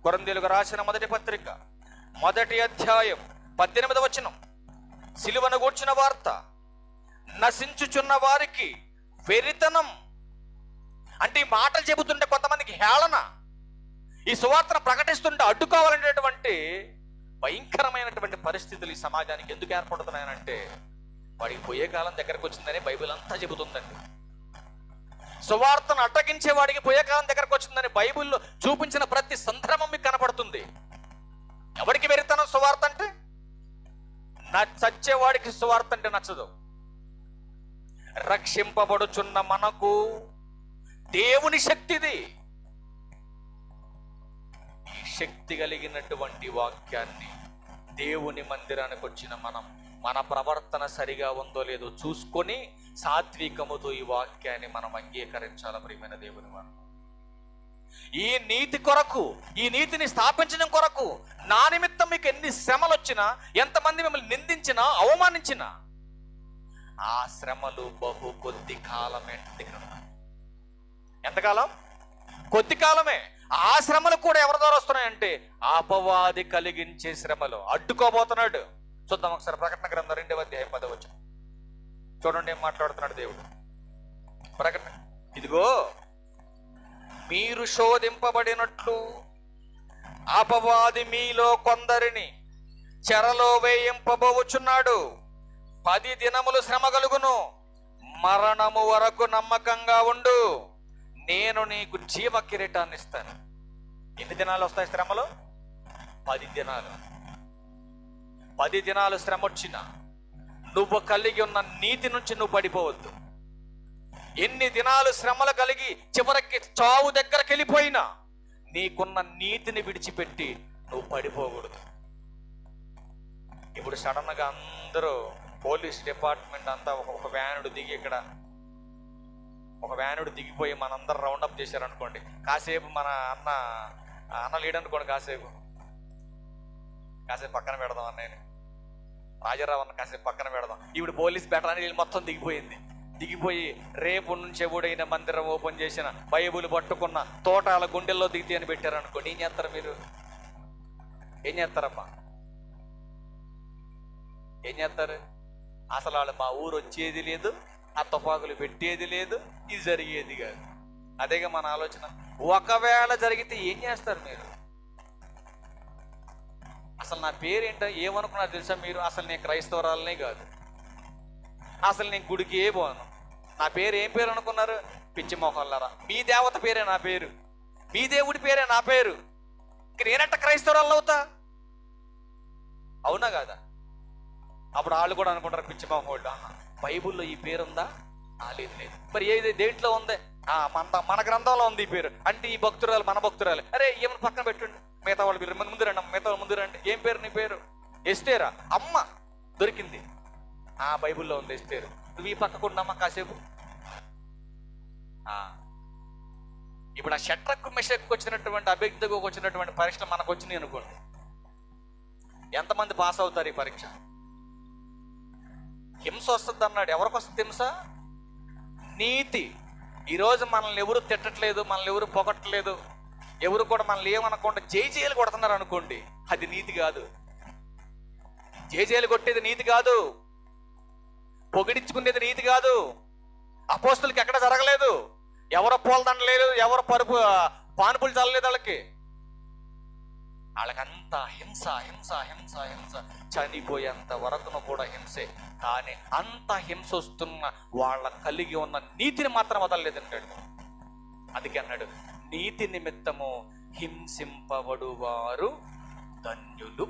కొరింథీయులకు రాసిన మొదటి పత్రిక 1వ అధ్యాయం 18వ వచనం. సిలువను గూర్చిన వార్త నశించుచున్న వారికి వెరితనం. అంటే ఈ మాటలు చెబుతుంటే కొంతమందికి హేళన, ఈ సువార్తను ప్రకటిస్తుంటే అడ్డుకోవాలనేటువంటి భయంకరమైనటువంటి పరిస్థితులు ఈ సమాజానికి ఎందుకు ఏర్పడుతున్నాయనంటే, వాడికి పోయే కాలం దగ్గరకు వచ్చిందని బైబిల్ అంతా చెబుతుందండి. సువార్తను అడ్డగించే వాడికి పోయే కాలం దగ్గరకు వచ్చిందని బైబిల్లో చూపించిన ప్రతి సందర్భం మీకు కనపడుతుంది. ఎవరికి వెరితనం సువార్త అంటే? చచ్చేవాడికి సువార్త అంటే నచ్చదు. రక్షింపబడుచున్న మనకు దేవుని శక్తిది. ఈ శక్తి కలిగినటువంటి వాక్యాన్ని దేవుని మందిరానికి వచ్చిన మనం మన ప్రవర్తన సరిగా ఉందో లేదో చూసుకొని సాత్వికముతో ఈ వాక్యాన్ని మనం అంగీకరించాలి. ప్రియమైన దేవుని వారు, ఈ నీతి కొరకు, ఈ నీతిని స్థాపించడం కొరకు నా నిమిత్తం మీకు ఎన్ని శ్రమలు వచ్చినా, ఎంతమంది మిమ్మల్ని నిందించినా, అవమానించినా, ఆ శ్రమలు బహు కొద్ది కాలమే. ఎంతకాలం? కొద్ది కాలమే. ఆ శ్రమలు కూడా ఎవరి ద్వారా వస్తున్నాయంటే అపవాది కలిగించే శ్రమలు. అడ్డుకోబోతున్నాడు. చూద్దాం ఒకసారి ప్రకటన గ్రంథం 2వ అధ్యాయం 10వ వచనం చూడండి ఏం మాట్లాడుతున్నాడు దేవుడు. ప్రకటన, ఇదిగో మీరు శోధింపబడినట్లు అపవాది మీలో కొందరిని చెరలో వేయింపబోచున్నాడు. 10 దినములు శ్రమ కలుగును. మరణము వరకు నమ్మకంగా ఉండు, నేను నీకు జీవ కిరీటాన్ని ఇస్తాను. ఎన్ని దినాలు వస్తాయి శ్రమలు? 10 దినాలు. 10 దినాలు శ్రమ వచ్చినా నువ్వు కలిగి ఉన్న నీతి నుంచి నువ్వు పడిపోవద్దు. ఎన్ని దినాలు శ్రమలు కలిగి చివరికి చావు దగ్గరకు వెళ్ళిపోయినా నీకున్న నీతిని విడిచిపెట్టి నువ్వు పడిపోకూడదు. ఇప్పుడు సడన్ గా అందరూ పోలీస్ డిపార్ట్మెంట్ అంతా ఒక వ్యానుడు దిగి ఇక్కడ ఒక వ్యానుడు దిగిపోయి మనందరూ రౌండప్ చేశారనుకోండి, కాసేపు మన అన్న లేడనుకోండి, కాసేపు పక్కన పెడదాం అన్నయ్యని, రాజారావు అన్న కాసేపు పక్కన పెడదాం. ఇప్పుడు పోలీస్ బెటాలియన్ మొత్తం దిగిపోయి రేపు నుంచి ఎవడైనా మందిరం ఓపెన్ చేసిన బైబుల్ పట్టుకున్న తోటాల గుండెల్లో దిగితే అని పెట్టారనుకోండి, ఏం చేస్తారు మీరు? ఏం చేస్తారమ్మా? ఏం చేస్తారు? అసలు వాళ్ళు మా ఊరు వచ్చేది లేదు, ఆ తుపాకులు పెట్టేది లేదు, ఇది జరిగేది కాదు. అదేగా మన ఆలోచన. ఒకవేళ జరిగితే ఏం చేస్తారు మీరు? అసలు నా పేరేంటో ఏమనుకున్నారు తెలుసా మీరు? అసలు నేను క్రైస్తవరాలనే కాదు, అసలు నేను గుడికి పోను. నా పేరు ఏం పేరు అనుకున్నారు? పిచ్చి మొహల్లారా. మీ దేవత పేరే నా పేరు, మీ దేవుడి పేరే నా పేరు. నేనెట్ట క్రైస్తవరాలు అవుతా? అవునా కాదా? అప్పుడు వాళ్ళు కూడా అనుకుంటారు పిచ్చి మొహోళ్ళు. బైబుల్లో ఈ పేరు ఉందా? లేదు. మరి ఏది దేంట్లో ఉంది? మన గ్రంథంలో ఉంది ఈ పేరు. అంటే ఈ భక్తురాలు మన భక్తురాలు. అరే ఏమైనా పక్కన పెట్టండి, మిగతా వాళ్ళు మీరు ముందు రండి, మిగతా వాళ్ళు ముందు రండి. ఏం పేరు నీ పేరు? ఎస్తేరా. అమ్మ దొరికింది, బైబుల్లో ఉంది ఎస్తేరు. నువ్వు ఈ పక్కకుండమ్మా కాసేపు. ఇప్పుడు ఆ షట్రకు మెషకు వచ్చినటువంటి అభ్యర్థికి వచ్చినటువంటి పరీక్షలు మనకు వచ్చినాయి అనుకోండి, ఎంతమంది పాస్ అవుతారు ఈ పరీక్ష? హింస వస్తుంది అన్నాడు. ఎవరికి వస్తుంది హింస? నీతి. ఈరోజు మనల్ని ఎవరు తిట్టట్లేదు, మనల్ని ఎవరు పొగట్లేదు, ఎవరు కూడా మనల్ని ఏమనకుండా జైలు కొడుతున్నారు అనుకోండి, అది నీతి కాదు. జైలు కొట్టేది నీతి కాదు, పొగిడించుకునేది నీతి కాదు. అపోస్తులకి ఎక్కడ జరగలేదు. ఎవరు పూలదండలేదు, ఎవరు పానుపులు చల్లలేదు. వాళ్ళకంతా హింస హింస హింస హింస, చనిపోయేంత వరకును కూడా హింసే. కానీ అంత హింస వస్తున్న వాళ్ళ కలిగి ఉన్న నీతిని మాత్రం వదలలేదంటాడు. అందుకే అన్నాడు, నీతి నిమిత్తము హింసింపబడు వారు ధన్యులు.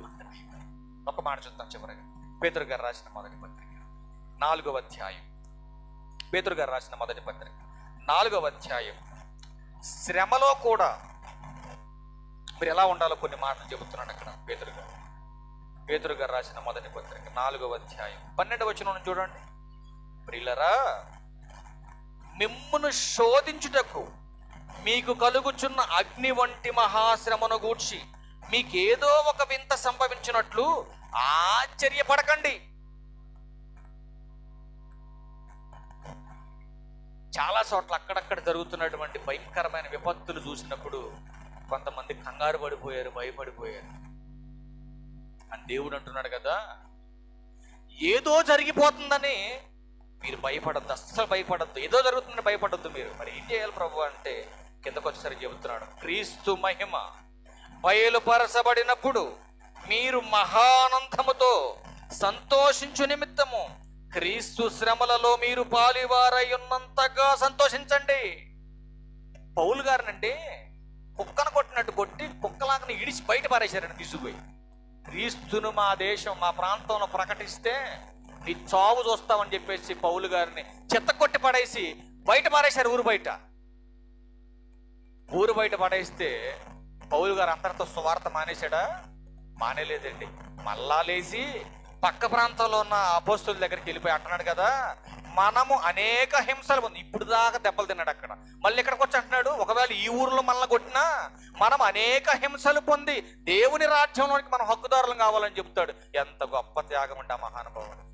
ఒక మాట చూద్దాం చివరిగా. పేతురు గారు రాసిన మొదటి పత్రిక 4వ అధ్యాయం. పేతురు గారు రాసిన మొదటి పత్రిక 4వ అధ్యాయం. శ్రమలో కూడా మీరు ఎలా ఉండాలో కొన్ని మాటలు చెబుతున్నాడు అక్కడ పేతురు గారు రాసిన మొదటి పత్రిక 4వ అధ్యాయం 12వ వచనం చూడండి. ప్రియులారా, మిమ్మును శోధించుటకు మీకు కలుగుచున్న అగ్ని వంటి మహాశ్రమను గూర్చి మీకేదో ఒక వింత సంభవించినట్లు ఆశ్చర్యపడకండి. చాలా చోట్ల అక్కడక్కడ జరుగుతున్నటువంటి భయంకరమైన విపత్తులు చూసినప్పుడు కొంతమంది కంగారు పడిపోయారు, భయపడిపోయారు. అని దేవుడు అంటున్నాడు కదా, ఏదో జరిగిపోతుందని మీరు భయపడద్దు, అస్సలు భయపడద్దు. ఏదో జరుగుతుందని భయపడద్దు మీరు. మరి ఏం చేయాలి ప్రభు అంటే కిందకు వచ్చేసరికి చెబుతున్నాడు, క్రీస్తు మహిమ బయలుపరచబడినప్పుడు మీరు మహానందముతో సంతోషించు నిమిత్తము క్రీస్తు శ్రమలలో మీరు పాలివారై ఉన్నంతగా సంతోషించండి. పౌలు గారినంటే కుక్కను కొట్టినట్టు కొట్టి కుక్కలాగా ఇడిచి బయట పారేశారని తీసుకుపోయి, క్రీస్తును మా దేశం మా ప్రాంతంలో ప్రకటిస్తే నీ చావు చూస్తామని చెప్పేసి పౌలు గారిని చెత్త కొట్టి పడేసి బయట పారేశారు. ఊరు బయట పడేస్తే పౌలు గారు అందరితో సువార్త మానేశాడా? మానేలేదండి. మళ్ళా లేచి పక్క ప్రాంతంలో ఉన్న అపోస్తుల దగ్గరికి వెళ్ళిపోయి అంటున్నాడు కదా, మనము అనేక హింసలు పొంది, ఇప్పుడు దాకా దెబ్బలు తిన్నాడు అక్కడ, మళ్ళీ ఇక్కడికి వచ్చి అంటున్నాడు, ఒకవేళ ఈ ఊర్లో మనల్ని కొట్టినా మనం అనేక హింసలు పొంది దేవుని రాజ్యంలోనికి మనం హక్కుదారులు కావాలని చెప్తాడు. ఎంత గొప్ప త్యాగం అంటే ఆ మహానుభావుడు.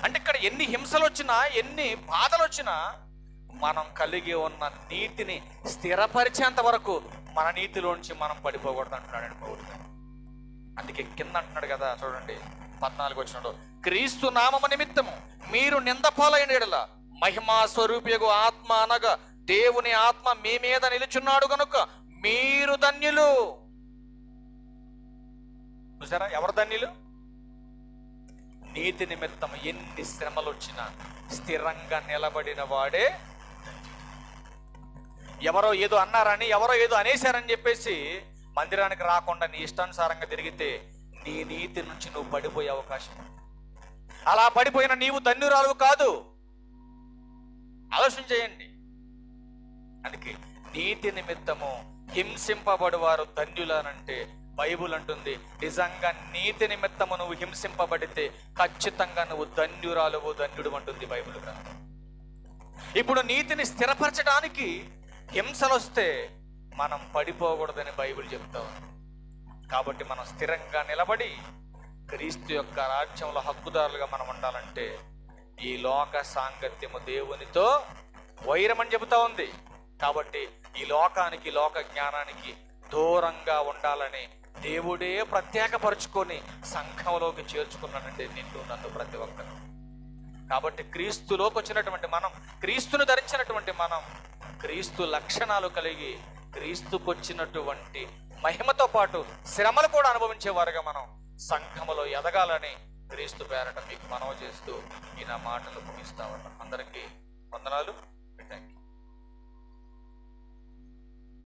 అంటే ఇక్కడ ఎన్ని హింసలు వచ్చినా, ఎన్ని బాధలు వచ్చినా మనం కలిగి ఉన్న నీతిని స్థిరపరిచేంత వరకు మన నీతిలోంచి మనం పడిపోకూడదు అంటున్నాడు పౌలు గారు. అందుకే కింద అంటున్నాడు కదా, చూడండి 14 వచనంలో, క్రీస్తు నామము నిమిత్తము మీరు నిందపాలైన యెడల మహిమా స్వరూపియగు ఆత్మ అనగా దేవుని ఆత్మ మీ మీద నిలుచున్నాడు కనుక మీరు ధన్యులు. చూసారా, ఎవరు ధన్యులు? నీతి నిమిత్తం ఎన్ని శ్రమలు వచ్చినా స్థిరంగా నిలబడిన వాడే. ఎవరో ఏదో అన్నారని, ఎవరో ఏదో అనేశారని చెప్పేసి మందిరానికి రాకుండా నీ ఇష్టానుసారంగా తిరిగితే నీ నీతి నుంచి నువ్వు పడిపోయే అవకాశం ఉంది. అలా పడిపోయిన నీవు ధన్యురాలు కాదు. ఆలోచన చేయండి. అందుకే నీతి నిమిత్తము హింసింపబడువారు ధన్యులనంటే బైబుల్ అంటుంది, నిజంగా నీతి నిమిత్తము నువ్వు హింసింపబడితే ఖచ్చితంగా నువ్వు ధన్యురాలువు, ధన్యుడు అంటుంది బైబుల్ గ్రంథం. ఇప్పుడు నీతిని స్థిరపరచడానికి హింసలు వస్తే మనం పడిపోకూడదని బైబిల్ చెప్తా ఉంది. కాబట్టి మనం స్థిరంగా నిలబడి క్రీస్తు యొక్క రాజ్యంలో హక్కుదారులుగా మనం ఉండాలంటే ఈ లోక సాంగత్యము దేవునితో వైరమని చెబుతా ఉంది. కాబట్టి ఈ లోకానికి, లోక జ్ఞానానికి దూరంగా ఉండాలని దేవుడే ప్రత్యేకపరుచుకొని సంఘంలోకి చేర్చుకున్నాడంటే నిన్ను, నన్ను, ప్రతి ఒక్కరు. కాబట్టి క్రీస్తులోకి వచ్చినటువంటి మనం, క్రీస్తును ధరించినటువంటి మనం, క్రీస్తు లక్షణాలు కలిగి క్రీస్తుకు వచ్చినటువంటి మహిమతో పాటు శ్రమలు కూడా అనుభవించేవారుగా మనం సంఘములో ఎదగాలని క్రీస్తు పేరట మీకు మనవి చేస్తూ ఈ నా మాటలు ముగిస్తా ఉన్నాను. అందరికీ వందనాలు.